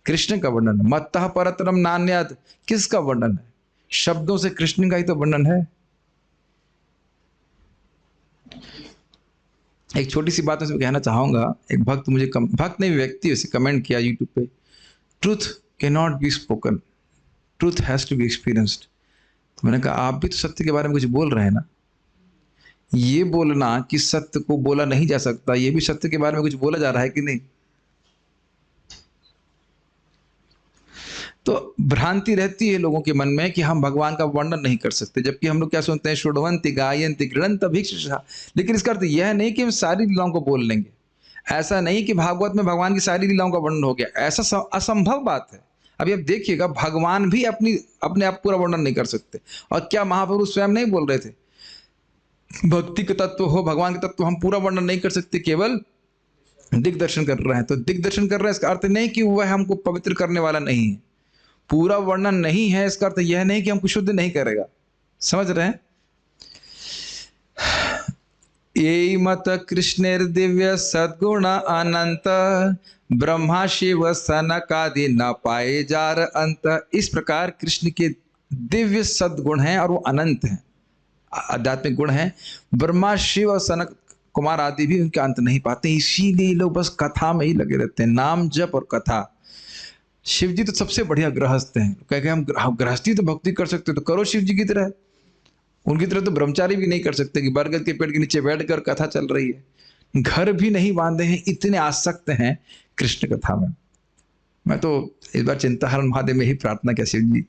कृष्ण का वर्णन है। मत्तः परतरम नान्यत् किसका वर्णन है, शब्दों से कृष्ण का ही तो वर्णन है। एक छोटी सी बात मैं कहना चाहूंगा। एक भक्त मुझे भक्त ने व्यक्ति उसे कमेंट किया यूट्यूब पे, truth can not be spoken, truth has to be experienced. तो मैंने कहा आप भी तो सत्य के बारे में कुछ बोल रहे हैं ना। ये बोलना कि सत्य को बोला नहीं जा सकता, ये भी सत्य के बारे में कुछ बोला जा रहा है कि नहीं। तो भ्रांति रहती है लोगों के मन में कि हम भगवान का वर्णन नहीं कर सकते, जबकि हम लोग क्या सुनते हैं, श्रुण्वन्ति गायन्ति गृह्णन्ति भिक्षुषा। लेकिन इसका अर्थ यह नहीं कि हम सारी लीलाओं को बोल लेंगे। ऐसा नहीं कि भागवत में भगवान की सारी लीलाओं का वर्णन हो गया, ऐसा असंभव बात है। अभी आप देखिएगा भगवान भी अपने आप पूरा वर्णन नहीं कर सकते। और क्या महापुरुष स्वयं नहीं बोल रहे थे, भक्ति का तत्व हो, भगवान का तत्व हम पूरा वर्णन नहीं कर सकते, केवल दिग्दर्शन कर रहे हैं। तो दिग्दर्शन कर रहे हैं इसका अर्थ नहीं कि वह हमको पवित्र करने वाला नहीं है। पूरा वर्णन नहीं है इसका अर्थ यह नहीं कि हमको शुद्ध नहीं करेगा। समझ रहे हैं? ये मत कृष्णेर दिव्य सद्गुण अनंत, ब्रह्मा शिव सनकादि न पाए जार अंत। इस प्रकार कृष्ण के दिव्य सद्गुण हैं और वो अनंत हैं, आध्यात्मिक गुण हैं। ब्रह्मा शिव और सनक कुमार आदि भी उनके अंत नहीं पाते, इसीलिए लोग बस कथा में ही लगे रहते हैं, नाम जप और कथा। शिव जी तो सबसे बढ़िया गृहस्थ हैं। कह के हम गृहस्थी तो भक्ति कर सकते तो करो शिव जी की तरह। उनकी तरह तो ब्रह्मचारी भी नहीं कर सकते कि बरगद के पेड़ के नीचे बैठकर कथा चल रही है। घर भी नहीं बांधे हैं, इतने आसक्त हैं कृष्ण कथा में। मैं तो इस बार चिंताहरण महादेव में ही प्रार्थना किया, शिव जी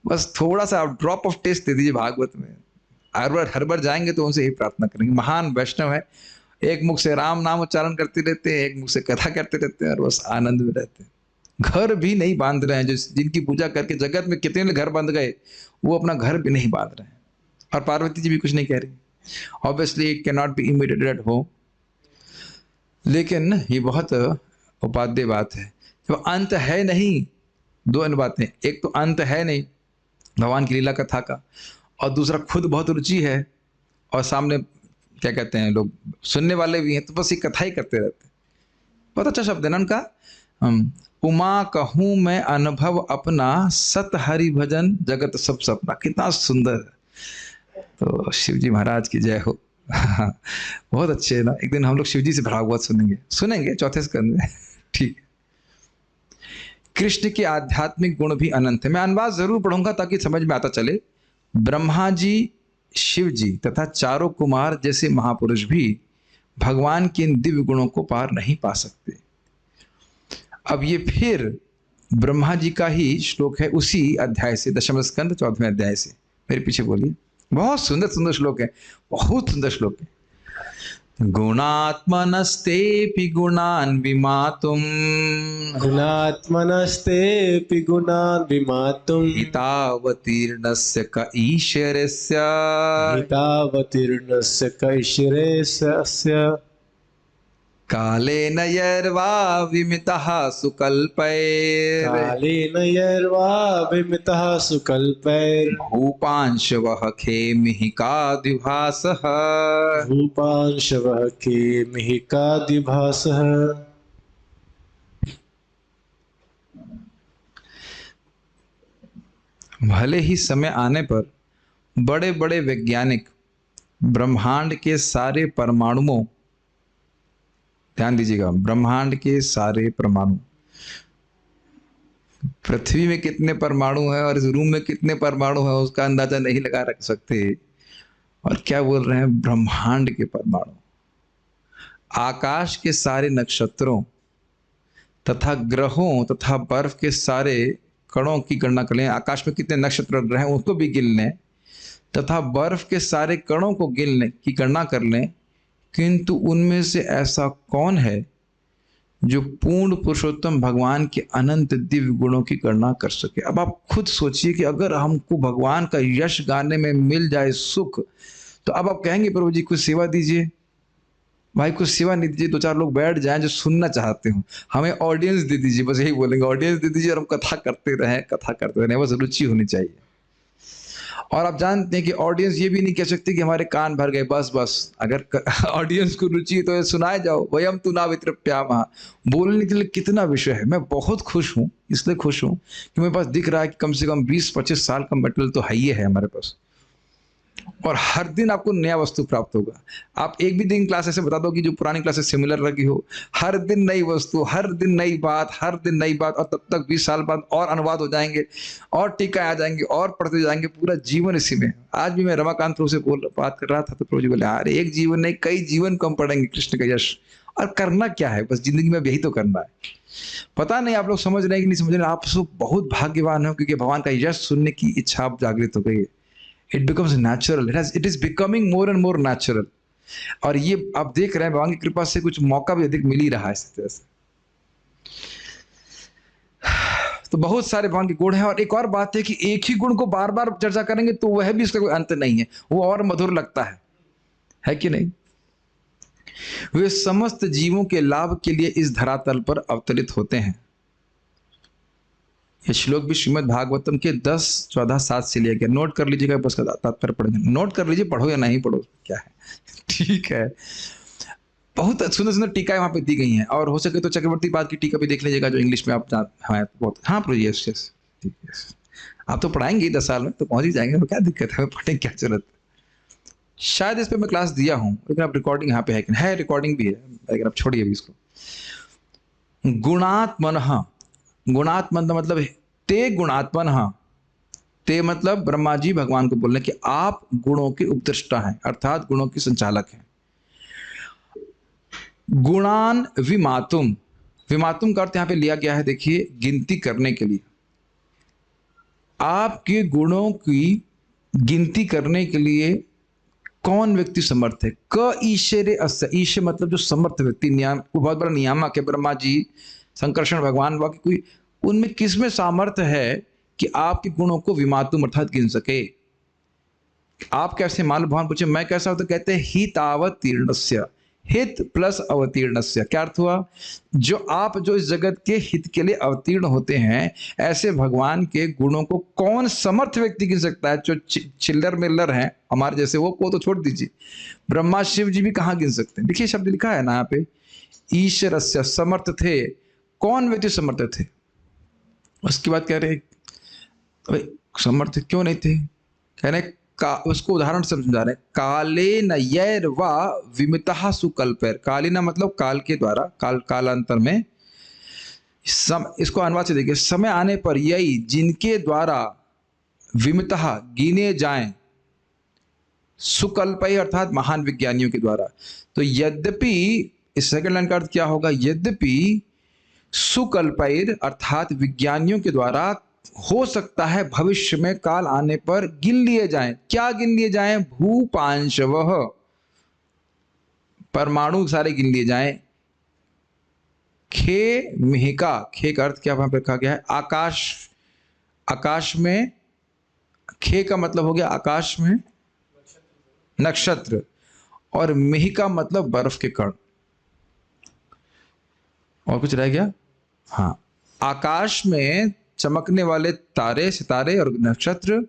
बस थोड़ा सा ड्रॉप ऑफ टेस्ट दे दीजिए भागवत में। हर बार जाएंगे तो उनसे यही प्रार्थना करेंगे। महान वैष्णव है, एक मुख से राम नाम उच्चारण करते रहते हैं, एक मुख से कथा करते रहते हैं और बस आनंद में रहते हैं। घर भी नहीं बांध रहे हैं, जो जिनकी पूजा करके जगत में कितने घर बंध गए, वो अपना घर भी नहीं बांध रहे हैं। और पार्वती जी भी कुछ नहीं कह रही। Obviously it can not B imitated at home, लेकिन ये बहुत उपाध्याय बात है। तो अंत है नहीं, दो अन्य बातें, एक तो अंत है नहीं भगवान की लीला कथा का, और दूसरा खुद बहुत रुचि है और सामने क्या कहते हैं लोग सुनने वाले भी हैं, तो बस ये कथा ही करते रहते हैं। बहुत अच्छा शब्द है ना उनका, उमा कहूँ मैं अनुभव अपना, सत हरि भजन जगत सब सपना। कितना सुंदर है। तो शिव जी महाराज की जय हो। बहुत अच्छे है ना। एक दिन हम लोग शिव जी से भागवत सुनेंगे चौथे स्कंद में। ठीक है। कृष्ण के आध्यात्मिक गुण भी अनंत है। मैं अनुवाद जरूर पढ़ूंगा ताकि समझ में आता चले। ब्रह्मा जी, शिव जी तथा चारों कुमार जैसे महापुरुष भी भगवान के इन दिव्य गुणों को पार नहीं पा सकते। अब ये फिर ब्रह्मा जी का ही श्लोक है, उसी अध्याय से, दशम स्कंद 14वें अध्याय से। मेरे पीछे बोलिए। बहुत सुंदर सुंदर श्लोक है, बहुत सुंदर श्लोक है। गुणात्मनस्तेऽपि गुणान् विमातुम्, गुणात्मनस्तेऽपि गुणान् विमातुम्, हितावतीर्णस्य क ईश्वरस्य, हितावतीर्णस्य कैश्वरेस्य, कालेन यर्वा विमितः सुकल्पैर्, कालेन यर्वा विमितः सुकल्पैर्, भूपांशवः खेमिहिकाद्युभासः, भूपांशवः खेमिहिकाद्युभासः। भले ही समय आने पर बड़े बड़े वैज्ञानिक ब्रह्मांड के सारे परमाणुओं, ध्यान दीजिएगा, ब्रह्मांड के सारे परमाणु, पृथ्वी में कितने परमाणु हैं और इस रूम में कितने परमाणु हैं उसका अंदाजा नहीं लगा रख सकते। और क्या बोल रहे हैं, ब्रह्मांड के परमाणु, आकाश के सारे नक्षत्रों तथा ग्रहों तथा बर्फ के सारे कणों की गणना कर लें। आकाश में कितने नक्षत्र ग्रह हैं उसको भी गिन लें, तथा बर्फ के सारे कणों को गिनने की गणना कर लें, किंतु उनमें से ऐसा कौन है जो पूर्ण पुरुषोत्तम भगवान के अनंत दिव्य गुणों की गणना कर सके। अब आप खुद सोचिए कि अगर हमको भगवान का यश गाने में मिल जाए सुख, तो अब आप कहेंगे प्रभु जी कुछ सेवा दीजिए। भाई कुछ सेवा नहीं दीजिए, दो चार लोग बैठ जाएं जो सुनना चाहते हो, हमें ऑडियंस दे दीजिए, बस यही बोलेंगे, ऑडियंस दे दीजिए और हम कथा करते रहें, कथा करते रहें, बस रुचि होनी चाहिए। और आप जानते हैं कि ऑडियंस ये भी नहीं कह सकती कि हमारे कान भर गए, बस बस। अगर ऑडियंस को रुचि है तो ये सुनाए जाओ, वयम तु न वितृप्यामः। बोलने के लिए कितना विषय है। मैं बहुत खुश हूँ, इसलिए खुश हूँ कि मेरे पास दिख रहा है कि कम से कम 20-25 साल का मटेरियल तो है ही है हमारे पास, और हर दिन आपको नया वस्तु प्राप्त होगा। आप एक भी दिन क्लास ऐसे बता दो कि जो पुरानी क्लासेस सिमिलर लगी हो, हर दिन नई वस्तु, हर दिन नई बात, हर दिन नई बात, और तब तक 20 साल बाद और अनुवाद हो जाएंगे और टीका आ जाएंगे और पढ़ते जाएंगे, पूरा जीवन इसी में। आज भी मैं रमाकांत प्रभु से बात कर रहा था तो प्रभु जी बोले, अरे एक जीवन नहीं, कई जीवन को हम पढ़ेंगे कृष्ण का यश। और करना क्या है, बस जिंदगी में यही तो करना है। पता नहीं आप लोग समझ रहे हैं कि नहीं समझ रहे। आप सब बहुत भाग्यवान हो क्योंकि भगवान का यश सुनने की इच्छा आप जागृत हो गई है। It becomes natural. It is becoming more and more natural. और ये आप देख रहे हैं भगवान की कृपा से कुछ मौका भी अधिक मिल ही रहा है इस तरह से। तो बहुत सारे भगवान के गुण हैं। और एक और बात है कि एक ही गुण को बार बार चर्चा करेंगे तो वह भी इसका कोई अंत नहीं है, वो और मधुर लगता है। है कि नहीं? वे समस्त जीवों के लाभ के लिए इस धरातल पर अवतरित होते हैं। ये श्लोक भी श्रीमद् भागवतम के 10-14-7 से लिया गया। नोट कर लीजिएगा, बस का तात्पर्य पढ़ेंगे। नोट कर लीजिए, पढ़ो या नहीं पढ़ो, क्या है। ठीक है, बहुत सुंदर सुंदर टीकाएं वहां पे दी गई हैं, और हो सके तो चक्रवर्ती पाद की टीका भी देख लीजिएगा, जो इंग्लिश में आप बहुत। हाँ प्रभु, यस यस, ठीक है। आप तो पढ़ाएंगे 10 साल में तो पहुंच ही जाएंगे, तो क्या दिक्कत है, पढ़ने क्या जरूरत है। शायद इस पे मैं क्लास दिया हूं, लेकिन आप रिकॉर्डिंग यहाँ पे है कि नहीं? है, रिकॉर्डिंग भी है, लेकिन आप छोड़िए अभी इसको। गुणात्मनः, गुणात्मन मतलब ते गुणात्मनः, ते मतलब ब्रह्मा जी भगवान को बोलने कि आप गुणों के उपदृष्टा हैं, अर्थात गुणों के संचालक हैं। गुणान विमातुम, विमातुम का अर्थ यहां पे लिया गया है, देखिए, गिनती करने के लिए। आपके गुणों की गिनती करने के लिए कौन व्यक्ति समर्थ है? क ईश्वरे अस्य, ईश्वर मतलब जो समर्थ व्यक्ति, वो बहुत बड़ा नियामक है, ब्रह्मा जी, संकर्षण भगवान, बाकी कोई उनमें किसमें सामर्थ्य है कि आपके गुणों को विमातुम अर्थात गिन सके? आप कैसे मालूम? भगवान पूछे मैं कैसा हूं, तो कहते हैं हितावतीर्णस्य, हित प्लस अवतीर्णस्य। क्या अर्थ हुआ? जो इस जगत के हित के लिए अवतीर्ण होते हैं, ऐसे भगवान के गुणों को कौन समर्थ व्यक्ति गिन सकता है? जो चिल्लर मिल्लर हैं हमारे जैसे, वो तो छोड़ दीजिए, ब्रह्मा शिव जी भी कहाँ गिन सकते हैं? देखिए शब्द लिखा है ना यहाँ पे, ईश्वरस्य, समर्थ थे। कौन व्यक्ति समर्थ थे? उसके बाद कह रहे समर्थ क्यों नहीं थे? कह रहे उसको उदाहरण से समझा रहे, काले न यैर वा विमितः सुकल्पैर। काले न मतलब काल के द्वारा, कालांतर में। इसको अनुवाद से देखिए, समय आने पर यही जिनके द्वारा विमितः गिने जाएं, सुकल्पै अर्थात महान विज्ञानियों के द्वारा। तो यद्यपि, इस सेकंड लाइन का अर्थ क्या होगा? यद्यपि सुकल्पैर अर्थात विज्ञानियों के द्वारा हो सकता है भविष्य में काल आने पर गिन लिए जाएं। क्या गिन लिए जाएं? भूपांशवः, परमाणु सारे गिन लिए जाएं। खे मिहिका, खे का अर्थ क्या वहां पर कहा गया है? आकाश, आकाश में, खे का मतलब हो गया आकाश में नक्षत्र, और मिहिका मतलब बर्फ के कण। और कुछ रह गया? हाँ, आकाश में चमकने वाले तारे, सितारे और नक्षत्र,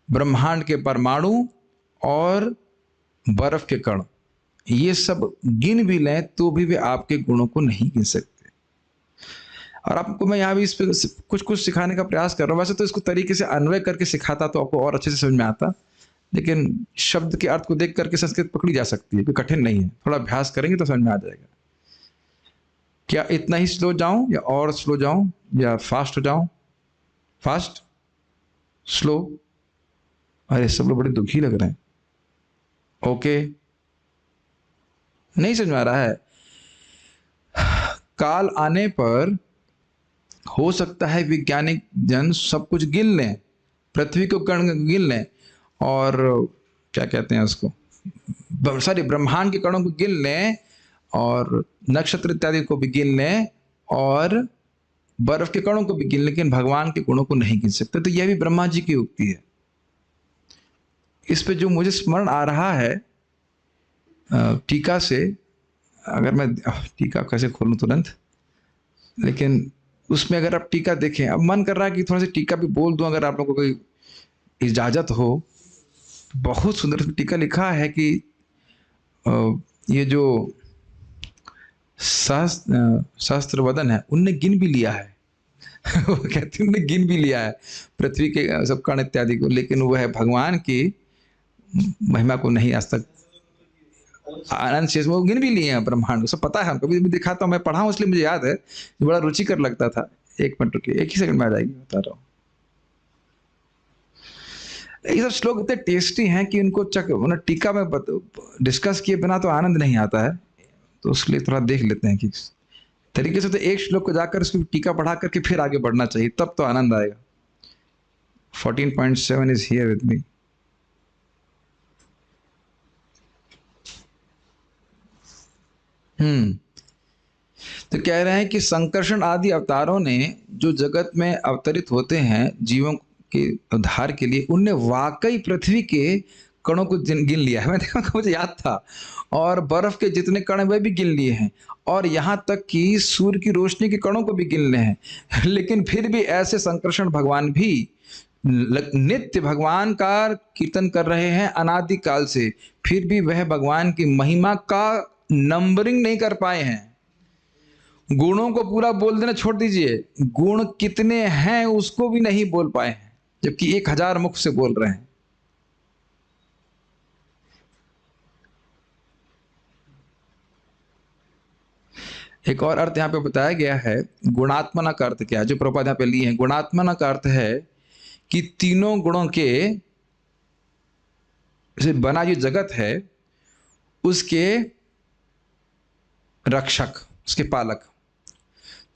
ब्रह्मांड के परमाणु और बर्फ के कण, ये सब गिन भी लें तो भी वे आपके गुणों को नहीं गिन सकते। और आपको मैं यहाँ भी इस पे कुछ कुछ सिखाने का प्रयास कर रहा हूँ। वैसे तो इसको तरीके से अन्वय करके सिखाता तो आपको और अच्छे से समझ में आता, लेकिन शब्द के अर्थ को देख करके संस्कृत पकड़ी जा सकती है, कोई कठिन नहीं है। थोड़ा अभ्यास करेंगे तो समझ में आ जाएगा। क्या इतना ही स्लो जाऊं या और स्लो जाऊं या फास्ट हो जाऊं? Fast, slow? अरे सब लोग बड़े दुखी लग रहे हैं। ओके, नहीं समझ में आ रहा है? काल आने पर हो सकता है वैज्ञानिक जन सब कुछ गिन लें, पृथ्वी को कण गिन लें, और क्या कहते हैं उसको, सारी ब्रह्मांड के कणों को गिन लें, और नक्षत्र इत्यादि को भी गिन लें, और बर्फ के कणों को भी गिन, लेकिन भगवान के गुणों को नहीं गिन सकते। तो यह भी ब्रह्मा जी की उक्ति है। इस पे जो मुझे स्मरण आ रहा है टीका से, अगर मैं टीका कैसे खोलूं तुरंत, लेकिन उसमें अगर आप टीका देखें, अब मन कर रहा है कि थोड़ा सा टीका भी बोल दूं, अगर आप लोगों को कोई इजाजत हो। बहुत सुंदर टीका लिखा है कि ये जो शास्त्र वदन है, उनने गिन भी लिया है। वो कहते हैं उन्हें गिन भी लिया है पृथ्वी के सब कण इत्यादि को, लेकिन वह भगवान की महिमा को नहीं आज तक आनंद शेष वो गिन भी लिए हैं ब्रह्मांड को, सब पता है हमको। भी दिखाता हूँ, मैं पढ़ा हूँ इसलिए मुझे याद है, बड़ा रुचिकर लगता था। एक मिनट रुकिए, एक ही सेकंड में आ जाएगी, बता रहा हूँ। ये सब श्लोक इतने टेस्टी हैं कि इनको टीका में डिस्कस किए बिना तो आनंद नहीं आता है, तो इसलिए थोड़ा देख लेते हैं कि तरीके से। तो एक श्लोक को जाकर उसकी टीका पढ़ा करके फिर आगे बढ़ना चाहिए, तब तो आनंद आएगा। 14.7 इज हियर विद मी। तो कह रहे हैं कि संकर्षण आदि अवतारों ने जो जगत में अवतरित होते हैं जीवों के उद्धार के लिए, उनने वाकई पृथ्वी के कणों को गिन लिया है, मैंने देखा, मुझे याद था। और बर्फ के जितने कण हैं वह भी गिन लिए हैं, और यहाँ तक कि सूर्य की रोशनी के कणों को भी गिन लिए हैं। लेकिन फिर भी ऐसे संकर्षण भगवान भी नित्य भगवान का कीर्तन कर रहे हैं अनादि काल से, फिर भी वह भगवान की महिमा का नंबरिंग नहीं कर पाए हैं। गुणों को पूरा बोल देना छोड़ दीजिए, गुण कितने हैं उसको भी नहीं बोल पाए हैं, जबकि 1000 मुख से बोल रहे हैं। एक और अर्थ यहाँ पे बताया गया है, गुणात्मना का अर्थ क्या है, जो प्रभुपाद यहाँ पे लिए हैं। गुणात्मना का अर्थ है कि तीनों गुणों के से बना जो जगत है उसके रक्षक, उसके पालक।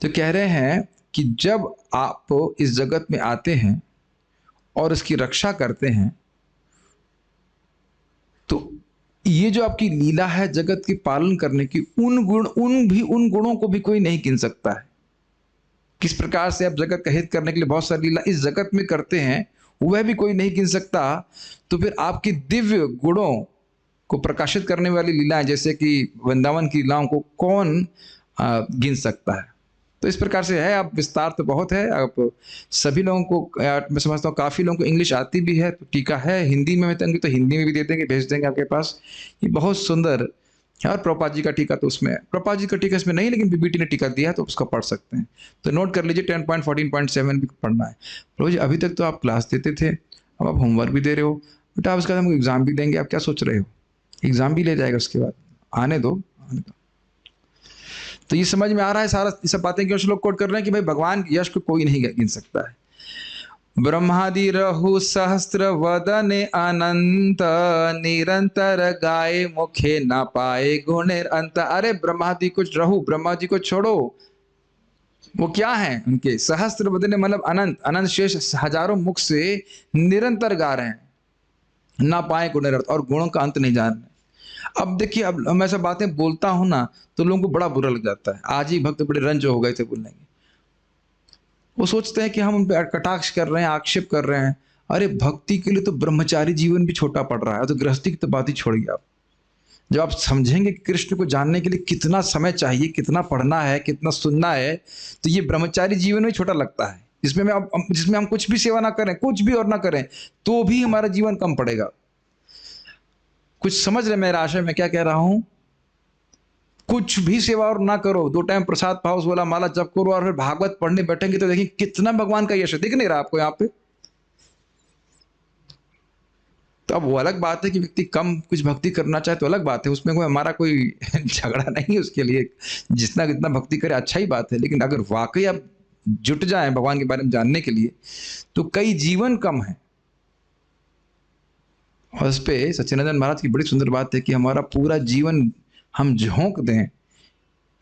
तो कह रहे हैं कि जब आप इस जगत में आते हैं और इसकी रक्षा करते हैं, तो ये जो आपकी लीला है जगत के पालन करने की, उन गुणों को भी कोई नहीं गिन सकता है। किस प्रकार से आप जगत का हित करने के लिए बहुत सारी लीला इस जगत में करते हैं, वह भी कोई नहीं गिन सकता। तो फिर आपकी दिव्य गुणों को प्रकाशित करने वाली लीलाएं, जैसे कि वृंदावन की लीलाओं को कौन गिन सकता है। तो इस प्रकार से है। आप विस्तार तो बहुत है, आप सभी लोगों को, मैं समझता हूँ काफ़ी लोगों को इंग्लिश आती भी है, तो टीका है हिंदी में, तो हिंदी में भी दे देंगे, भेज देंगे आपके पास। ये बहुत सुंदर। और प्रभुपाद जी का टीका तो उसमें, प्रभुपाद जी का टीका इसमें नहीं, लेकिन बीबीटी ने टीका दिया है तो उसका पढ़ सकते हैं। तो नोट कर लीजिए, 10.14.7 भी पढ़ना है। प्रभु जी अभी तक तो आप क्लास देते थे, अब आप होमवर्क भी दे रहे हो बेटा, आप उसके बाद हमको एग्जाम भी देंगे, आप क्या सोच रहे हो? एग्जाम भी ले जाएगा उसके बाद, आने दो। तो ये समझ में आ रहा है सारा, ये सब बातें क्यों श्लोक कोट कर रहे हैं कि भाई भगवान के यश को कोई नहीं गिन सकता है। ब्रह्मादि रहु सहस्त्र वदने अनंत, निरंतर गाये मुखे न पाए गुणेर अंत। अरे ब्रह्मादि को रहु, ब्रह्मा जी को छोड़ो, वो क्या है? उनके सहस्त्र वदने मतलब अनंत, अनंत शेष हजारों मुख से निरंतर गा रहे हैं, ना पाए गुणेर अंत, और गुणों का अंत नहीं जान रहे। अब देखिए, अब मैं ऐसा बातें बोलता हूं ना तो लोगों को बड़ा बुरा लग जाता है। आज ही भक्त बड़े रंज हो गए थे बोलने के, वो सोचते हैं कि हम उन पर कटाक्ष कर रहे हैं, आक्षेप कर रहे हैं। अरे भक्ति के लिए तो ब्रह्मचारी जीवन भी छोटा पड़ रहा है, तो गृहस्थी की तो बात ही छोड़िए आप। जब आप समझेंगे कि कृष्ण को जानने के लिए कितना समय चाहिए, कितना पढ़ना है, कितना सुनना है, तो ये ब्रह्मचारी जीवन में छोटा लगता है, जिसमें हम कुछ भी सेवा ना करें, कुछ भी और ना करें, तो भी हमारा जीवन कम पड़ेगा। कुछ समझ रहे मेरा आशय मैं क्या कह रहा हूं? कुछ भी सेवा और ना करो, 2 टाइम प्रसाद पाओ, 16 माला जप करो, और फिर भागवत पढ़ने बैठेंगे तो देखिए कितना भगवान का यश है। दिख नहीं रहा आपको यहाँ पे? तो अब वो अलग बात है कि व्यक्ति कम कुछ भक्ति करना चाहे तो अलग बात है, उसमें कोई हमारा कोई झगड़ा नहीं है उसके लिए। जितना कितना भक्ति करे अच्छा ही बात है, लेकिन अगर वाकई आप जुट जाए भगवान के बारे में जानने के लिए तो कई जीवन कम है। और उस पर सच्चिदानंद महाराज की बड़ी सुंदर बात है कि हमारा पूरा जीवन हम झोंक दें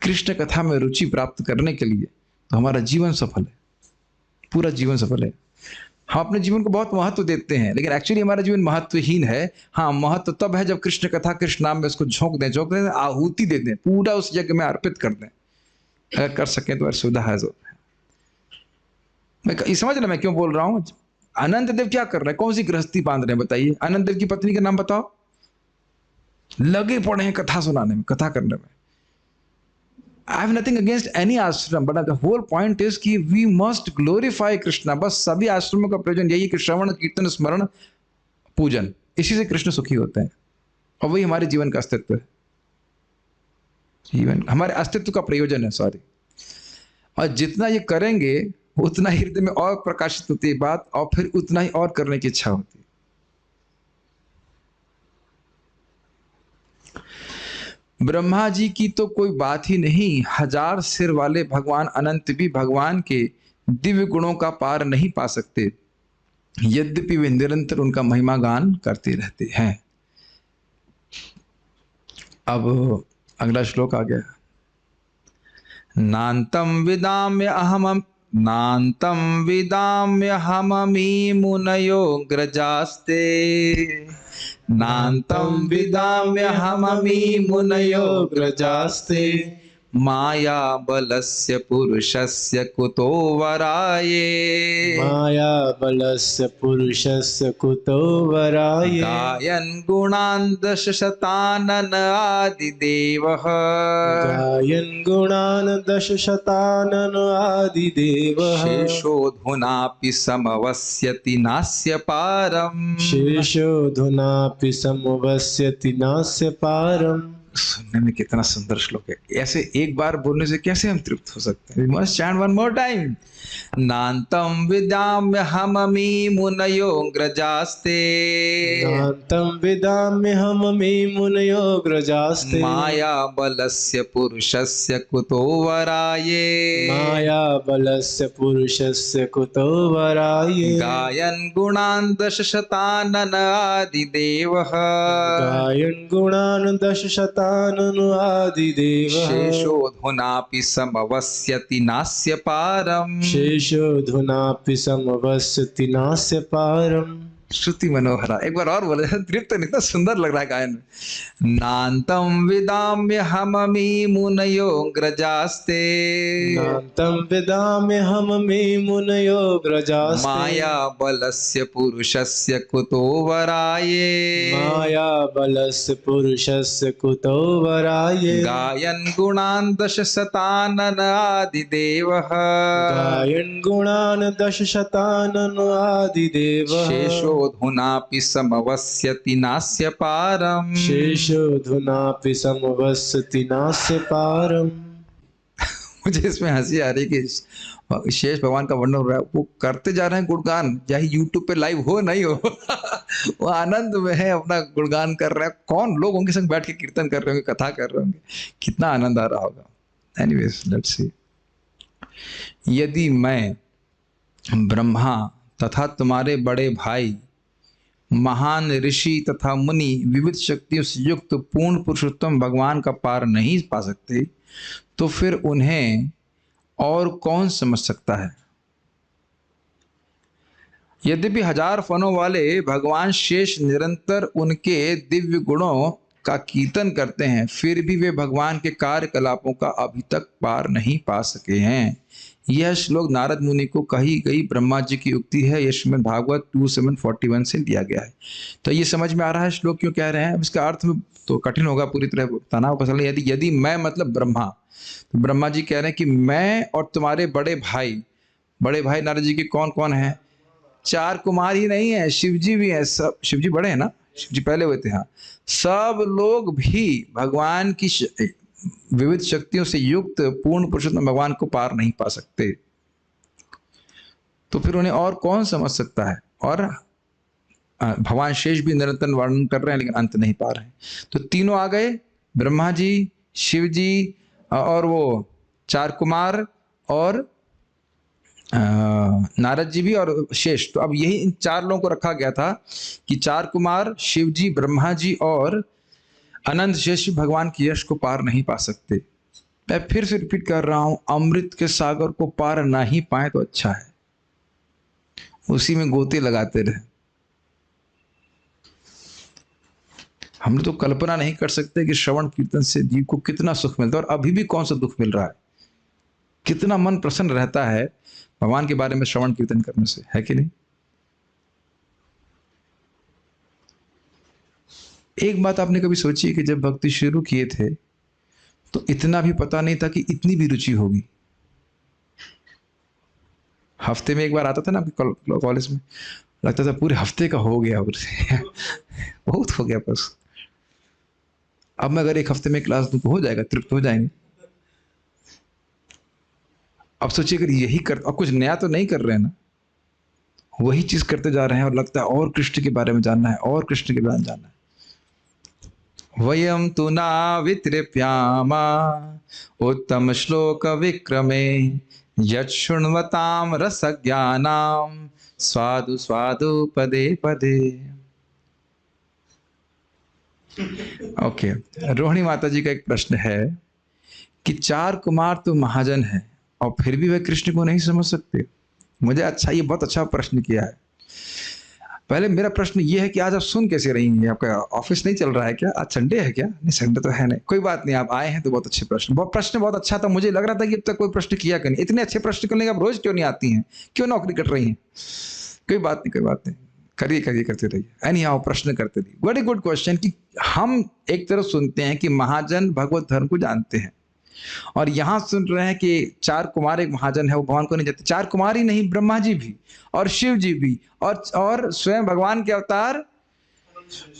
कृष्ण कथा में रुचि प्राप्त करने के लिए, तो हमारा जीवन सफल है, पूरा जीवन सफल है। हम अपने जीवन को बहुत महत्व देते हैं, लेकिन एक्चुअली हमारा जीवन महत्वहीन है। हाँ, महत्व तब है जब कृष्ण कथा, कृष्ण नाम में उसको झोंक दें, आहुति दे दें, पूरा उस यज्ञ में अर्पित कर दें। अगर कर सकें तो सुविधा है। मैं समझ रहा मैं क्यों बोल रहा हूँ। अनंत देव क्या कर रहे हैं? कौन सी गृहस्थी बांध रहे हैं बताइए? अनंत देव की पत्नी का नाम बताओ। लगे पड़े हैं कथा सुनाने में, कथा करने में। I have nothing against any ashram, but the whole point is कि we must glorify Krishna। बस सभी आश्रमों का प्रयोजन यही कि श्रवण, कीर्तन, स्मरण, पूजन, इसी से कृष्ण सुखी होते हैं, और वही हमारे जीवन का अस्तित्व है। जीवन हमारे अस्तित्व का प्रयोजन है, सॉरी। और जितना ये करेंगे उतना हृदय में और प्रकाशित होती है बात, और फिर उतना ही और करने की इच्छा होती है। ब्रह्मा जी की तो कोई बात ही नहीं, 1000 सिर वाले भगवान अनंत भी भगवान के दिव्य गुणों का पार नहीं पा सकते, यद्यपि वे निरंतर उनका महिमा गान करते रहते हैं। अब अगला श्लोक आ गया। नान्तम विदाम्य हममी मुनयो ग्रजास्ते, नान्तम विदाम्य हममी मुनयो ग्रजास्ते, माया बलस्य पुरुषस्य कुतो वराये माया बलस्य पुरुषस्य कुतो वराये गायन् गुणान् दशशतानन आदिदेवः गायन् गुणान् दशशतानन आदिदेवः शेषोऽधुनापि समवस्यति नास्य पारम् शेषोऽधुनापि समवस्यति नास्य पारम्। सुनने में कितना सुंदर श्लोक है। ऐसे एक बार बोलने से कैसे हम तृप्त हो सकते हैं? We must chant one more time. नान्तं विदाम्यहममी मुनयोऽग्रजास्ते नान्तं विदाम्यहममी मुनयोऽग्रजास्ते माया बलस्य पुरुषस्य कुतो वराये माया बलस्य पुरुषस्य कुतो वराये गायन् गुणान् दशशतानन आदिदेवः गायन् गुणान् दशशतानन आदिदेवः शेषोऽधुनापि समवस्यति नास्य पारम् शेषोऽधुनापि समवस्यति नास्य पारम्। श्रुति मनोहरा। एक बार और बोले, तृप्त इतना सुंदर लग रहा है गायन में। नान्तं विदाम्यहममी मुनयोऽग्रजास्ते नान्तं विदाम्यहममी मुनयोऽग्रजास्ते माया बलस्य पुरुषस्य कुतो वराये माया बलस्य पुरुषस्य कुतो वराये गायन् गुणान् दशशतानन आदिदेवः गायन् गुणान् दशशतानन आदिदेवः शेषोऽधुनापि समवस्यति नास्य पारम् शेषोऽधुनापि समवस्यति नास्य पारम्। मुझे इसमें हंसी आ रही है कि शेष भगवान का वर्णन हो रहा है, वो करते जा रहे हैं गुणगान, चाहे यूट्यूब पे लाइव हो नहीं हो वो आनंद में है, अपना गुणगान कर रहे हैं। कौन लोग उनके संग बैठ के कीर्तन कर रहे होंगे, कथा कर रहे होंगे, कितना आनंद आ रहा होगा। Anyways let's see. यदि मैं ब्रह्मा तथा तुम्हारे बड़े भाई महान ऋषि तथा मुनि विविध शक्तियों से युक्त पूर्ण पुरुषोत्तम भगवान का पार नहीं पा सकते, तो फिर उन्हें और कौन समझ सकता है। यद्यपि हजार फनों वाले भगवान शेष निरंतर उनके दिव्य गुणों का कीर्तन करते हैं, फिर भी वे भगवान के कार्यकलापों का अभी तक पार नहीं पा सके हैं। यह श्लोक नारद मुनि को कही गई ब्रह्मा जी की उक्ति है। यह श्रीमद् भागवत 2741 से लिया गया है। तो ये समझ में आ रहा है श्लोक क्यों कह रहे हैं। अब इसका अर्थ में तो कठिन होगा पूरी तरह बताना पसंद। यदि मैं मतलब ब्रह्मा, तो ब्रह्मा जी कह रहे हैं कि मैं और तुम्हारे बड़े भाई नारद जी के कौन कौन है? 4 कुमार ही नहीं है, शिव जी भी है। सब शिव जी बड़े हैं ना, शिव जी पहले हुए थे। हाँ, सब लोग भी भगवान की विविध शक्तियों से युक्त पूर्ण पुरुषोत्तम भगवान को पार नहीं पा सकते, तो फिर उन्हें और कौन समझ सकता है। और भगवान शेष भी निरंतर वर्णन कर रहे हैं लेकिन अंत नहीं पा रहे हैं। तो तीनों आ गए, ब्रह्मा जी, शिव जी और वो 4 कुमार और नारद जी भी और शेष। तो अब यही इन 4 लोगों को रखा गया था कि 4 कुमार, शिव जी, ब्रह्मा जी और अनंत शेष भगवान की यश को पार नहीं पा सकते। मैं फिर से रिपीट कर रहा हूं, अमृत के सागर को पार ना ही पाए तो अच्छा है, उसी में गोते लगाते रहे। हम लोग तो कल्पना नहीं कर सकते कि श्रवण कीर्तन से जीव को कितना सुख मिलता है, और अभी भी कौन सा दुख मिल रहा है। कितना मन प्रसन्न रहता है भगवान के बारे में श्रवण कीर्तन करने से, है कि नहीं। एक बात आपने कभी सोची कि जब भक्ति शुरू किए थे तो इतना भी पता नहीं था कि इतनी भी रुचि होगी। हफ्ते में एक बार आता था ना आपके कॉलेज में, लगता था पूरे हफ्ते का हो गया बहुत हो गया बस। अब मैं अगर एक हफ्ते में क्लास दूं तो हो जाएगा, तृप्त हो जाएंगे। अब सोचिए अगर यही कर, अब कुछ नया तो नहीं कर रहे हैं ना, वही चीज करते जा रहे हैं और लगता है और कृष्ण के बारे में जानना है, और कृष्ण के बारे में जानना है। वयम तु नावितृप्यामा उत्तम श्लोक विक्रमे यच्छृण्वतां रसज्ञानां स्वादु स्वादु पदे पदे। ओके, रोहिणी माता जी का एक प्रश्न है कि 4 कुमार तो महाजन है और फिर भी वे कृष्ण को नहीं समझ सकते। मुझे अच्छा, ये बहुत अच्छा प्रश्न किया है। पहले मेरा प्रश्न ये है कि आज आप सुन कैसे रही हैं? आपका ऑफिस नहीं चल रहा है क्या? आज संडे है क्या? नहीं, संडे तो है नहीं। कोई बात नहीं, आप आए हैं तो बहुत अच्छे प्रश्न, प्रश्न बहुत अच्छा था। मुझे लग रहा था कि अब तक कोई प्रश्न किया क्यों नहीं? इतने अच्छे प्रश्न करने आप रोज क्यों नहीं आती हैं? क्यों नौकरी कर रही हैं? कोई बात नहीं, कोई बात नहीं, करिए करिए, करते रहिए। एनी हाउ, प्रश्न करते रहिए। वेरी गुड क्वेश्चन कि हम एक तरफ सुनते हैं कि महाजन भगवत धर्म को जानते हैं, और यहाँ सुन रहे हैं कि 4 कुमार एक महाजन है, वो भगवान को नहीं जानते। 4 कुमार ही नहीं, ब्रह्मा जी भी और शिव जी भी और स्वयं भगवान के अवतार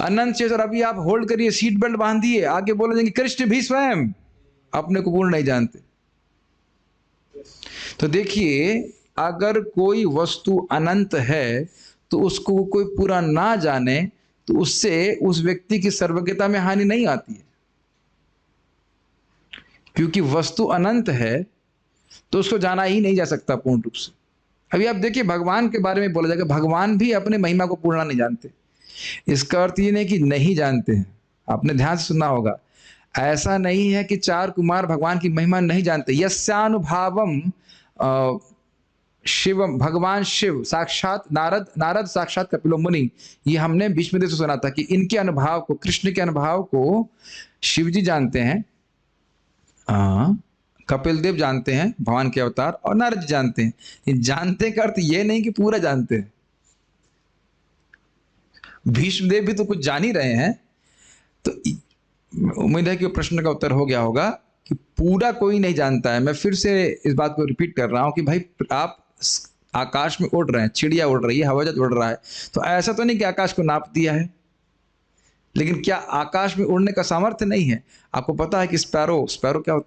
अनंत शेष। और अभी आप होल्ड करिए, सीट बेल्ट बांधिए, आगे बोले जाएंगे कृष्ण भी स्वयं अपने को पूर्ण नहीं जानते। तो देखिए, अगर कोई वस्तु अनंत है तो उसको कोई पूरा ना जाने तो उससे उस व्यक्ति की सर्वज्ञता में हानि नहीं आती है, क्योंकि वस्तु अनंत है तो उसको जाना ही नहीं जा सकता पूर्ण रूप से। अभी आप देखिए, भगवान के बारे में बोला जाएगा, भगवान भी अपने महिमा को पूर्ण नहीं जानते। इसका अर्थ ये नहीं कि नहीं जानते हैं, आपने ध्यान से सुनना होगा। ऐसा नहीं है कि 4 कुमार भगवान की महिमा नहीं जानते। यस्यानुभावम शिव, भगवान शिव साक्षात नारद साक्षात कपिलो मुनि, ये हमने बीच में से सुना था कि इनके अनुभव को, कृष्ण के अनुभव को शिव जी जानते हैं, कपिल देव जानते हैं, भगवान के अवतार, और नारद जी जानते हैं। ये जानते का अर्थ ये नहीं कि पूरा जानते हैं। भीष्म देव भी तो कुछ जान ही रहे हैं। तो उम्मीद है कि प्रश्न का उत्तर हो गया होगा कि पूरा कोई नहीं जानता है। मैं फिर से इस बात को रिपीट कर रहा हूं कि भाई, आप आकाश में उड़ रहे हैं, चिड़िया उड़ रही है, हवाई जहाज उड़ रहा है, तो ऐसा तो नहीं कि आकाश को नाप दिया है। लेकिन क्या आकाश में उड़ने का सामर्थ्य नहीं है? आपको पता है कि स्पैरो क्या,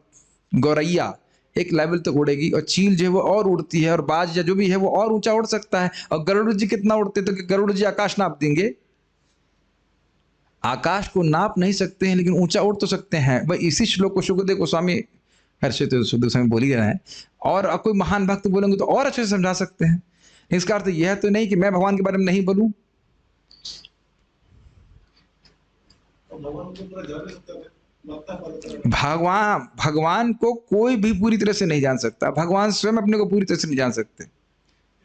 गौरैया एक लेवल तक उड़ेगी, और चील जो है वो और उड़ती है, और बाज या जो भी है वो और ऊंचा उड़ सकता है। और गरुड़ जी कितना उड़ते, तो गरुड़ जी आकाश नाप देंगे? आकाश को नाप नहीं सकते हैं, लेकिन ऊंचा उड़ तो सकते हैं। भाई, इसी श्लोक को सुखदेव गोस्वामी गोस्वामी बोल ही रहे हैं, और कोई महान भक्त बोलेंगे तो और अच्छे से समझा सकते हैं। इसका अर्थ यह तो नहीं कि मैं भगवान के बारे में नहीं बोलूं। भगवान को कोई भी पूरी तरह से नहीं जान सकता। भगवान स्वयं अपने को पूरी तरह से नहीं जान सकते।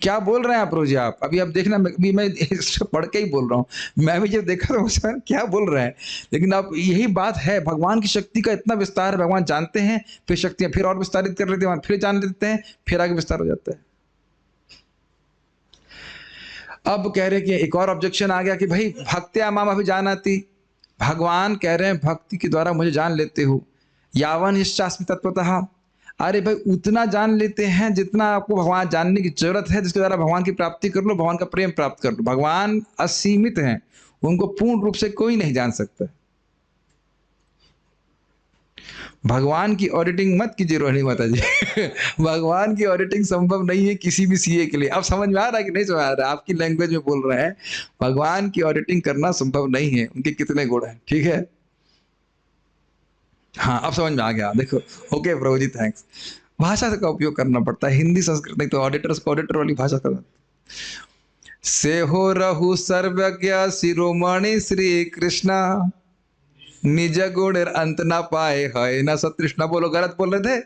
क्या बोल रहे हैं आप रोजी? आप अभी देखना, मैं पढ़ के ही बोल रहा हूं। मैं भी जब देखा तो क्या बोल रहे हैं, लेकिन अब यही बात है, भगवान की शक्ति का इतना विस्तार है। भगवान जानते हैं, फिर शक्तियां फिर और विस्तारित कर लेते हैं, फिर जान लेते हैं, फिर आगे विस्तार हो जाता है। अब कह रहे कि एक और ऑब्जेक्शन आ गया कि भाई, भक्त्या माम अभिजानाति, भगवान कह रहे हैं भक्ति के द्वारा मुझे जान लेते हो। यावन यश्चास्मि तत्वतः, अरे भाई, उतना जान लेते हैं जितना आपको भगवान जानने की जरूरत है, जिसके द्वारा भगवान की प्राप्ति कर लो, भगवान का प्रेम प्राप्त कर लो। भगवान असीमित हैं, उनको पूर्ण रूप से कोई नहीं जान सकता। भगवान की ऑडिटिंग मत कीजिए रोहिणी माता जी। भगवान की ऑडिटिंग संभव नहीं है किसी भी सीए के लिए। अब समझ में आ रहा है कि नहीं समझ आ रहा है? आपकी लैंग्वेज में बोल रहे हैं, भगवान की ऑडिटिंग करना संभव नहीं है। उनके कितने गुण हैं, ठीक है? हाँ, अब समझ में आ गया। देखो, ओके प्रभु जी, थैंक्स। भाषा का उपयोग करना पड़ता है, हिंदी संस्कृत नहीं तो ऑडिटर्स को ऑडिटर वाली भाषा करना। से हो रहु सर्वज्ञ शिरोमणि श्री कृष्णा, निज गुण अंत ना पाए है न सतृष्णा। बोलो, गलत बोल रहे थे।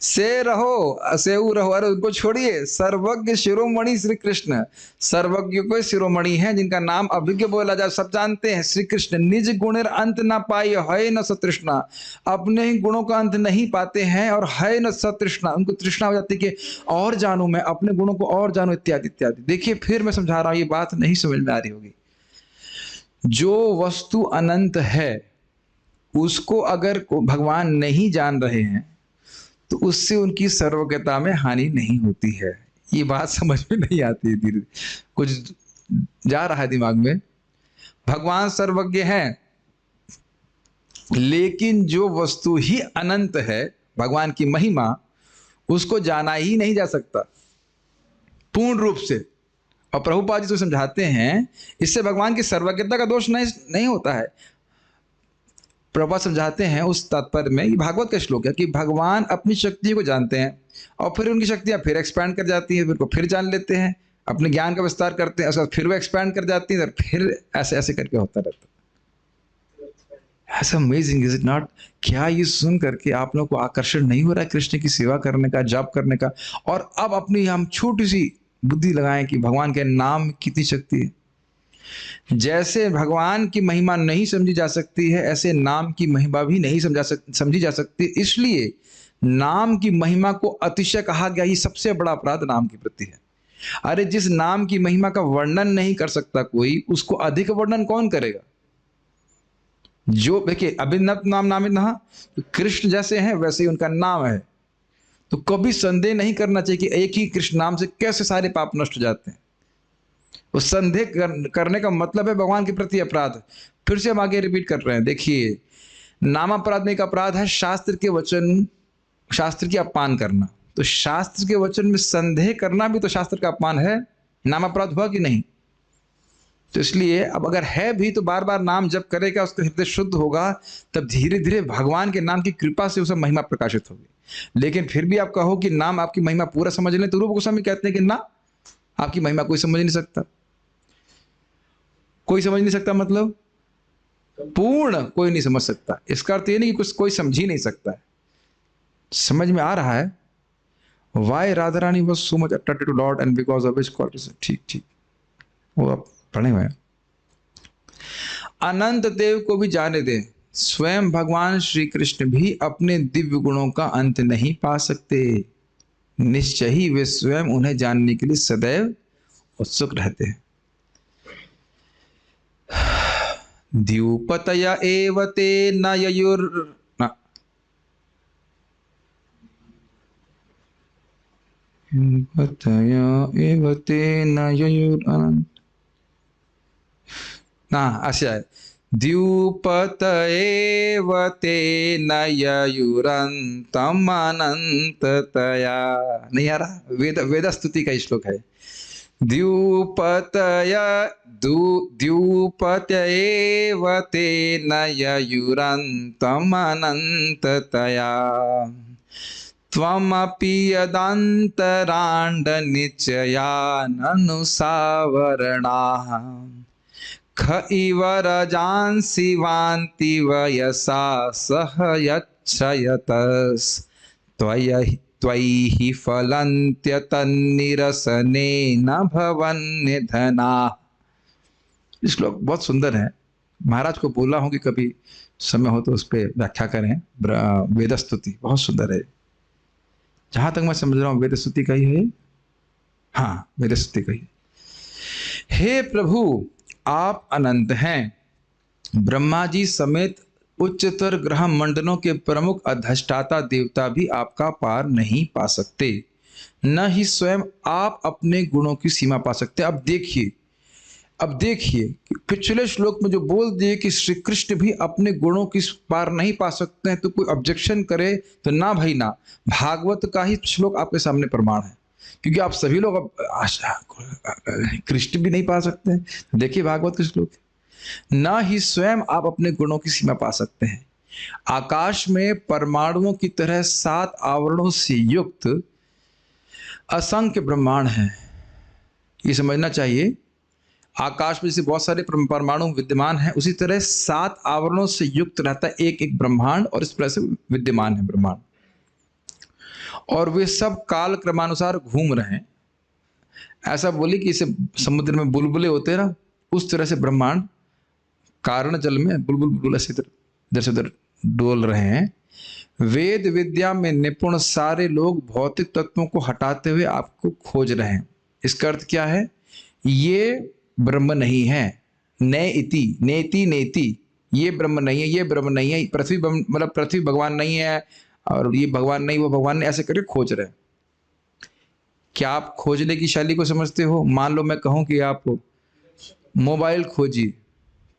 से रहो, अरे उनको छोड़िए। सर्वज्ञ शिरोमणि श्री कृष्ण, सर्वज्ञ को शिरोमणि है जिनका नाम अभिज्ञ बोला जाए, सब जानते हैं, श्री कृष्ण। निज गुणेर अंत ना पाए है न सतृष्णा, अपने ही गुणों का अंत नहीं पाते हैं, और है न सतृष्णा, उनको तृष्णा हो जाती है कि और जानूं, मैं अपने गुणों को और जानूं, इत्यादि इत्यादि। देखिए, फिर मैं समझा रहा हूं, ये बात नहीं समझ में आ रही होगी। जो वस्तु अनंत है उसको अगर भगवान नहीं जान रहे हैं तो उससे उनकी सर्वज्ञता में हानि नहीं होती है। ये बात समझ में नहीं आती है, धीरे कुछ जा रहा है दिमाग में। भगवान सर्वज्ञ हैं, लेकिन जो वस्तु ही अनंत है, भगवान की महिमा, उसको जाना ही नहीं जा सकता पूर्ण रूप से। और प्रभुपाद जी तो समझाते हैं, इससे भगवान की सर्वज्ञता का दोष नहीं होता है। प्रभुपाद समझाते हैं उस तात्पर्य में, ये भागवत का श्लोक है, कि भगवान अपनी शक्ति को जानते हैं और फिर उनकी शक्तियां फिर एक्सपैंड कर जाती हैं, फिर उनको फिर जान लेते हैं, अपने ज्ञान का विस्तार करते हैं, उसके बाद फिर वो एक्सपैंड कर जाती हैं, फिर ऐसे ऐसे करके होता रहता है। ऐसा अमेजिंग, इज इट नॉट? क्या ये सुन करके आप लोगों को आकर्षण नहीं हो रहा है कृष्ण की सेवा करने का, जाप करने का? और अब अपनी हम छोटी सी बुद्धि लगाएं कि भगवान के नाम में कितनी शक्ति है। जैसे भगवान की महिमा नहीं समझी जा सकती है, ऐसे नाम की महिमा भी नहीं समझी जा सकती। इसलिए नाम की महिमा को अतिशय कहा गया। ये सबसे बड़ा अपराध नाम के प्रति है। अरे जिस नाम की महिमा का वर्णन नहीं कर सकता कोई, उसको अधिक वर्णन कौन करेगा? जो देखिए, अभिनव नाम नामित नहा, तो कृष्ण जैसे हैं वैसे ही उनका नाम है। तो कभी संदेह नहीं करना चाहिए कि एक ही कृष्ण नाम से कैसे सारे पाप नष्ट हो जाते हैं। उस संदेह करने का मतलब है भगवान के प्रति अपराध। फिर से हम आगे रिपीट कर रहे हैं। देखिए, नाम अपराध में एक अपराध है शास्त्र के वचन, शास्त्र की अपमान करना। तो शास्त्र के वचन में संदेह करना भी तो शास्त्र का अपमान है। नाम अपराध हुआ कि नहीं? तो इसलिए अब अगर है भी तो बार बार नाम जप करेगा, उसका हृदय शुद्ध होगा, तब धीरे धीरे भगवान के नाम की कृपा से उसे महिमा प्रकाशित होगी। लेकिन फिर भी आप कहो कि नाम आपकी महिमा पूरा समझ लें, तो रूप गोस्वामी कहते हैं कि ना, आपकी महिमा कोई समझ नहीं सकता। कोई समझ नहीं सकता मतलब पूर्ण कोई नहीं समझ सकता। इसका अर्थ ये नहीं कि कुछ कोई समझ ही नहीं सकता है। समझ में आ रहा है? Why Radha Rani was so much attracted to lord and because of his qualities. ठीक ठीक, वो आप पढ़े हुए हैं। अनंत देव को भी जाने दे, स्वयं भगवान श्री कृष्ण भी अपने दिव्य गुणों का अंत नहीं पा सकते। निश्चय ही वे स्वयं उन्हें जानने के लिए सदैव उत्सुक रहते हैं। द्युपतय एव ते न ययुर एव ते न ययुर अनंत ना, अशा आहे। द्युपत एव ते न ययुरंतम अनंततया। नहीं आ रहा? वेद स्तुति का श्लोक है। द्युपतय द्युपत एव ते न ययुरंतम अनंततया। त्वमपि यदंतरांड निचयाननुसावरणाः ख इव रजांसि वान्ति वयसा सह यच्छयतस् त्वयि फलन्त्यतन्निरसनेन भवन्निधनाः। श्लोक बहुत सुंदर है। महाराज को बोला हूं कि कभी समय हो तो उस पर व्याख्या करें। वेद स्तुति बहुत सुंदर है। जहां तक मैं समझ रहा हूं वेद स्तुति का ही है। हाँ, वेद स्तुति का ही। हे प्रभु, आप अनंत हैं। ब्रह्मा जी समेत उच्चतर ग्रह मंडलों के प्रमुख अधिष्ठाता देवता भी आपका पार नहीं पा सकते, न ही स्वयं आप अपने गुणों की सीमा पा सकते। अब देखिए पिछले श्लोक में जो बोल दिए कि श्री कृष्ण भी अपने गुणों की पार नहीं पा सकते हैं, तो कोई ऑब्जेक्शन करे तो ना भाई ना। भागवत का ही श्लोक आपके सामने प्रमाण है, क्योंकि आप सभी लोग अब कृष्ण भी नहीं पा सकते हैं। देखिए भागवत के श्लोक, ना ही स्वयं आप अपने गुणों की सीमा पा सकते हैं। आकाश में परमाणुओं की तरह 7 आवरणों से युक्त असंख्य ब्रह्मांड हैं। ये समझना चाहिए। आकाश में जैसे बहुत सारे परमाणु विद्यमान हैं, उसी तरह 7 आवरणों से युक्त रहता है एक एक ब्रह्मांड, और इस तरह से विद्यमान है ब्रह्मांड। और वे सब काल क्रमानुसार घूम रहे हैं। ऐसा बोली कि इसे समुद्र में बुलबुले होते हैं ना, उस तरह से ब्रह्मांड कारण जल में बुलबुल बुलबुल ऐसे इधर से उधर डोल रहे हैं। वेद विद्या में निपुण सारे लोग भौतिक तत्वों को हटाते हुए आपको खोज रहे हैं। इसका अर्थ क्या है? ये ब्रह्म नहीं है। नेति नेति नेति, ये ब्रह्म नहीं है, ये ब्रह्म नहीं है। पृथ्वी मतलब पृथ्वी भगवान नहीं है, और ये भगवान नहीं, वो भगवान नहीं, ऐसे करके खोज रहे हैं। क्या आप खोजने की शैली को समझते हो? मान लो मैं कहूं कि आप मोबाइल खोजिए,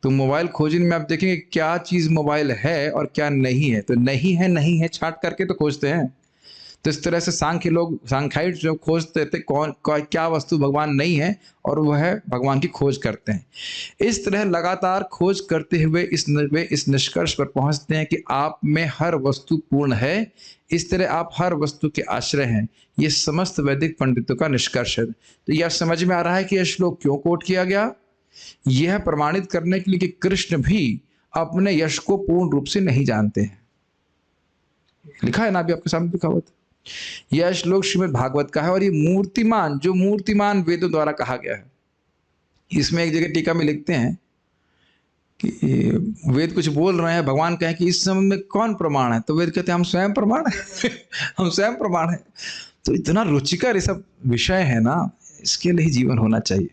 तो मोबाइल खोजने में आप देखेंगे क्या चीज मोबाइल है और क्या नहीं है। तो नहीं है छांट करके तो खोजते हैं। तो इस तरह से सांख्याइट जो खोजते थे क्या वस्तु भगवान नहीं है, और वह भगवान की खोज करते हैं। इस तरह लगातार खोज करते हुए वे इस निष्कर्ष पर पहुंचते हैं कि आप में हर वस्तु पूर्ण है। इस तरह आप हर वस्तु के आश्रय हैं। ये समस्त वैदिक पंडितों का निष्कर्ष है। तो यह समझ में आ रहा है कि यह श्लोक क्यों कोट किया गया? यह प्रमाणित करने के लिए कि कृष्ण भी अपने यश को पूर्ण रूप से नहीं जानते हैं। लिखा है ना, अभी आपके सामने लिखा हुआ था। यह श्लोक श्रीमद् भागवत का है और ये मूर्तिमान, जो मूर्तिमान वेदों द्वारा कहा गया है। इसमें एक जगह टीका में लिखते हैं कि वेद कुछ बोल रहे हैं, भगवान कहें कि इस समय में कौन प्रमाण है, तो वेद कहते हैं हम स्वयं प्रमाण है हम स्वयं प्रमाण है। तो इतना रुचिकर ये सब विषय है ना, इसके लिए ही जीवन होना चाहिए।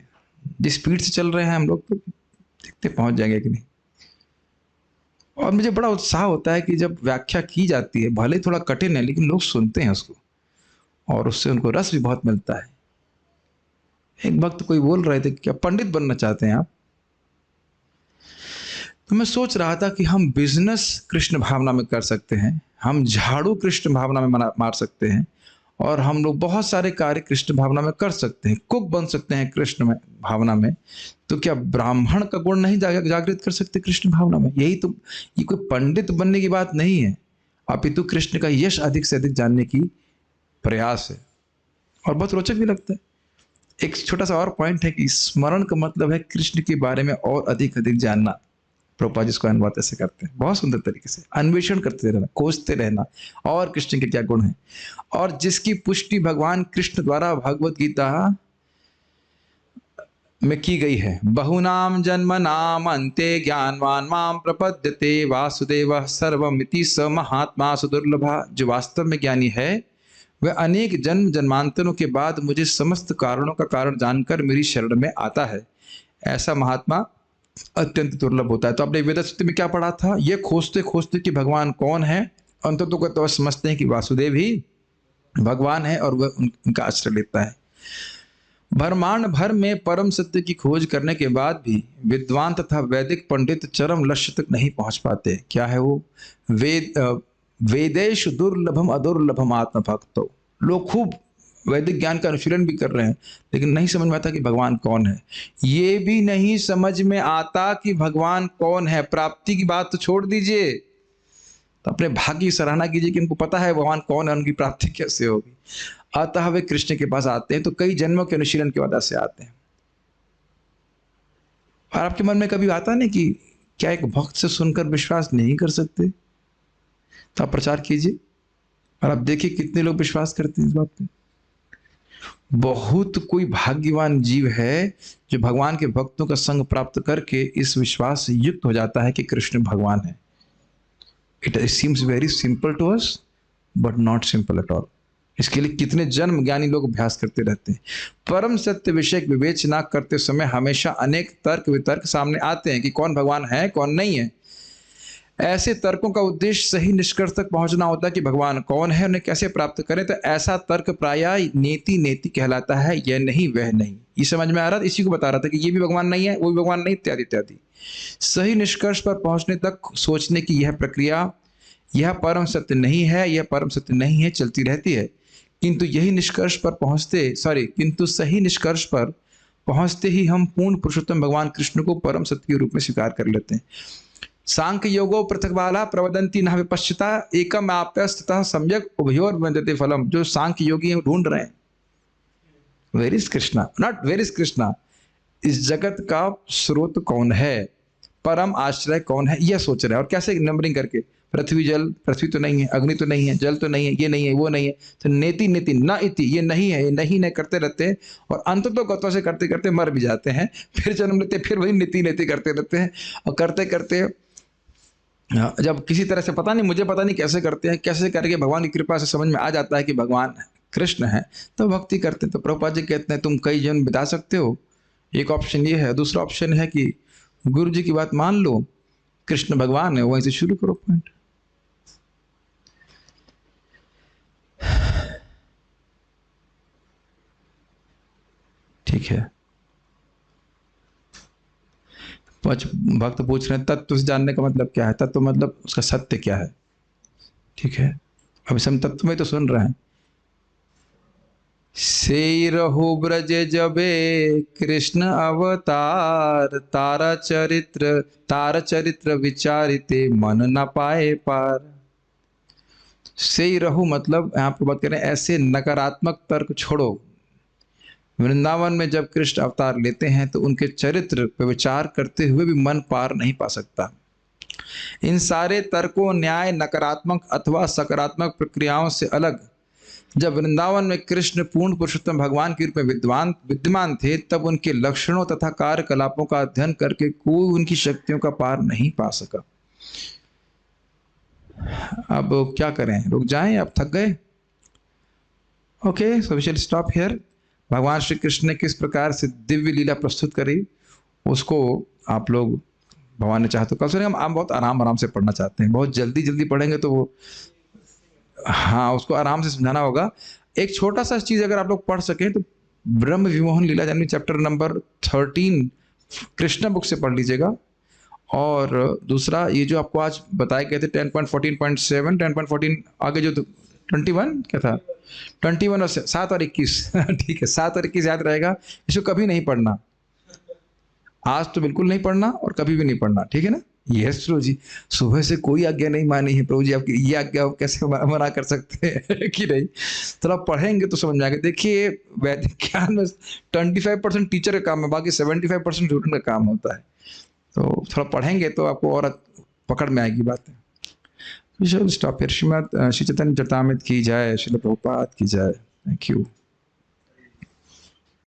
जिस स्पीड से चल रहे हैं हम लोग, तो देखते पहुंच जाएंगे कि नहीं। और मुझे बड़ा उत्साह होता है कि जब व्याख्या की जाती है, भले ही थोड़ा कठिन है, लेकिन लोग सुनते हैं उसको और उससे उनको रस भी बहुत मिलता है। एक वक्त कोई बोल रहे थे, क्या पंडित बनना चाहते हैं आप? तो मैं सोच रहा था कि हम बिजनेस कृष्ण भावना में कर सकते हैं, हम झाड़ू कृष्ण भावना में मार सकते हैं, और हम लोग बहुत सारे कार्य कृष्ण भावना में कर सकते हैं। कुक बन सकते हैं कृष्ण में भावना में। तो क्या ब्राह्मण का गुण नहीं जागृत कर सकते कृष्ण भावना में? यही तो, ये कोई पंडित बनने की बात नहीं है, अपितु कृष्ण का यश अधिक से अधिक जानने की प्रयास है। और बहुत रोचक भी लगता है। एक छोटा सा और पॉइंट है कि स्मरण का मतलब है कृष्ण के बारे में और अधिक अधिक जानना। प्रभुपाद जिसको अनुवाद ऐसे करते हैं, बहुत सुंदर तरीके से अन्वेषण करते रहना, खोजते रहना और कृष्ण के क्या गुण हैं, और जिसकी पुष्टि भगवान कृष्ण द्वारा भगवत गीता में की गई है। बहुनाम जन्म नाम अंते ज्ञानवान माम प्रपद्यते वासुदेव सर्वमिति स महात्मा सुदुर्लभा। जो वास्तव में ज्ञानी है वह अनेक जन्म जन्मांतरों के बाद मुझे समस्त कारणों का कारण जानकर मेरी शरण में आता है। ऐसा महात्मा अत्यंत दुर्लभ होता है। तो आपने वेदस्तुति में क्या पढ़ा था? ये खोजते खोजते कि भगवान कौन है, अंततः तो समझते हैं कि वासुदेव ही भगवान है और वह उनका आश्रय लेता है। ब्रह्मांड भर में परम सत्य की खोज करने के बाद भी विद्वान तथा वैदिक पंडित चरम लक्ष्य तक नहीं पहुंच पाते। क्या है वो? वेदेश दुर्लभम अदुर्लभम आत्मभक्तो। लोग खूब वैदिक ज्ञान का अनुशीलन भी कर रहे हैं, लेकिन नहीं समझ में आता कि भगवान कौन है। ये भी नहीं समझ में आता कि भगवान कौन है। प्राप्ति की बात तो छोड़ दीजिए, तो अपने भाग्य की सराहना कीजिए कि उनको पता है भगवान कौन है, उनकी प्राप्ति कैसे होगी। अतः वे कृष्ण के पास आते हैं तो कई जन्मों के अनुशीलन की वजह से आते हैं। और आपके मन में कभी आता नहीं कि क्या एक भक्त से सुनकर विश्वास नहीं कर सकते? तो आप प्रचार कीजिए और आप देखिए कितने लोग विश्वास करते हैं इस बात पे। बहुत कोई भाग्यवान जीव है जो भगवान के भक्तों का संग प्राप्त करके इस विश्वास से युक्त हो जाता है कि कृष्ण भगवान है। It seems very simple to us but not simple at all. इसके लिए कितने जन्म ज्ञानी लोग अभ्यास करते रहते हैं। परम सत्य विषय विवेचना करते समय हमेशा अनेक तर्क वितर्क सामने आते हैं कि कौन भगवान है कौन नहीं है। ऐसे तर्कों का उद्देश्य सही निष्कर्ष तक पहुंचना होता है कि भगवान कौन है, उन्हें कैसे प्राप्त करें। तो ऐसा तर्क प्रायः नेति नेति कहलाता है, यह नहीं वह नहीं। ये समझ में आ रहा था, इसी को बता रहा था कि ये भी भगवान नहीं है, वो भी भगवान नहीं, इत्यादि इत्यादि। सही निष्कर्ष पर पहुंचने तक सोचने की यह प्रक्रिया, यह परम सत्य नहीं है, यह परम सत्य नहीं है, चलती रहती है। किंतु सही निष्कर्ष पर पहुंचते ही हम पूर्ण पुरुषोत्तम भगवान कृष्ण को परम सत्य के रूप में स्वीकार कर लेते हैं। सांख्य योगो पृथक बाला प्रवदंती न विपश्चिता एकम आप्यस्ततः सम्यक उभयोर वंदते फलम। जो सांख्य योगी ढूंढ रहे हैं where is Krishna, not where is Krishna, इस जगत का स्रोत कौन है, परम आश्रय कौन है, यह सोच रहे हैं। और कैसे नंबरिंग करके, पृथ्वी जल, पृथ्वी तो नहीं है, अग्नि तो नहीं है, जल तो नहीं है, ये नहीं है, वो नहीं है, तो नेति नेति न इति, ये नहीं है, ये नहीं करते रहते हैं और अंत तो गतों से करते करते मर भी जाते हैं, फिर जन्म लेते, फिर वही नीति नेति करते रहते हैं। और करते करते जब किसी तरह से पता नहीं कैसे करते हैं, कैसे करके भगवान की कृपा से समझ में आ जाता है कि भगवान कृष्ण है, तो भक्ति करते हैं। तो प्रभुपाद जी कहते हैं तुम कई जन्म बिता सकते हो। एक ऑप्शन ये है, दूसरा ऑप्शन है कि गुरु जी की बात मान लो, कृष्ण भगवान है, वहीं से शुरू करो पॉइंट। ठीक है। भक्त पूछ रहे हैं तत्व से जानने का मतलब क्या है? तत्व मतलब उसका सत्य क्या है। ठीक है, अभी हम तत्व में तो सुन रहे हैं। से रहो ब्रज जबे कृष्ण अवतार, तारा चरित्र विचारिते मन न पाए पार। से रहो मतलब यहाँ पर बात करें ऐसे नकारात्मक तर्क छोड़ो। वृंदावन में जब कृष्ण अवतार लेते हैं तो उनके चरित्र पर विचार करते हुए भी मन पार नहीं पा सकता। इन सारे तर्कों, न्याय, नकारात्मक अथवा सकारात्मक प्रक्रियाओं से अलग जब वृंदावन में कृष्ण पूर्ण पुरुषोत्तम भगवान के रूप में विद्यमान थे, तब उनके लक्षणों तथा कार्यकलापों का अध्ययन करके कोई उनकी शक्तियों का पार नहीं पा सका। अब क्या करें, रुक जाएं, अब थक गए। Okay, so we shall stop here. भगवान श्री कृष्ण ने किस प्रकार से दिव्य लीला प्रस्तुत करी, उसको आप लोग, भगवान ने चाहा तो कल से हम बहुत आराम से पढ़ना चाहते हैं। बहुत जल्दी पढ़ेंगे तो वो, हाँ, उसको आराम से समझाना होगा। एक छोटा सा चीज अगर आप लोग पढ़ सकें तो ब्रह्म विमोहन लीला यानी चैप्टर नंबर 13 कृष्णा बुक से पढ़ लीजिएगा। और दूसरा ये जो आपको आज बताए गए थे 10.14.7, 10.14 आगे जो 21 क्या था, 21 और 7 और 21 ठीक है, 7 और 21 याद रहेगा। इसको कभी नहीं पढ़ना, आज तो बिल्कुल नहीं पढ़ना और कभी भी नहीं पढ़ना, ठीक है ना। यस प्रभु जी, सुबह से कोई आज्ञा नहीं मानी है प्रभु जी आपकी, ये आज्ञा आप कैसे मना कर सकते हैं कि नहीं। थोड़ा पढ़ेंगे तो समझ में आएगा। देखिए वैदिक ज्ञान में 25% टीचर का काम है, बाकी 75% स्टूडेंट का काम होता है। तो थोड़ा पढ़ेंगे तो आपको और पकड़ में आएगी बातें। Stop here. श्रीमद् श्री चैतन्य चरितामृत की जय, श्रील प्रभुपाद की जय। Thank you.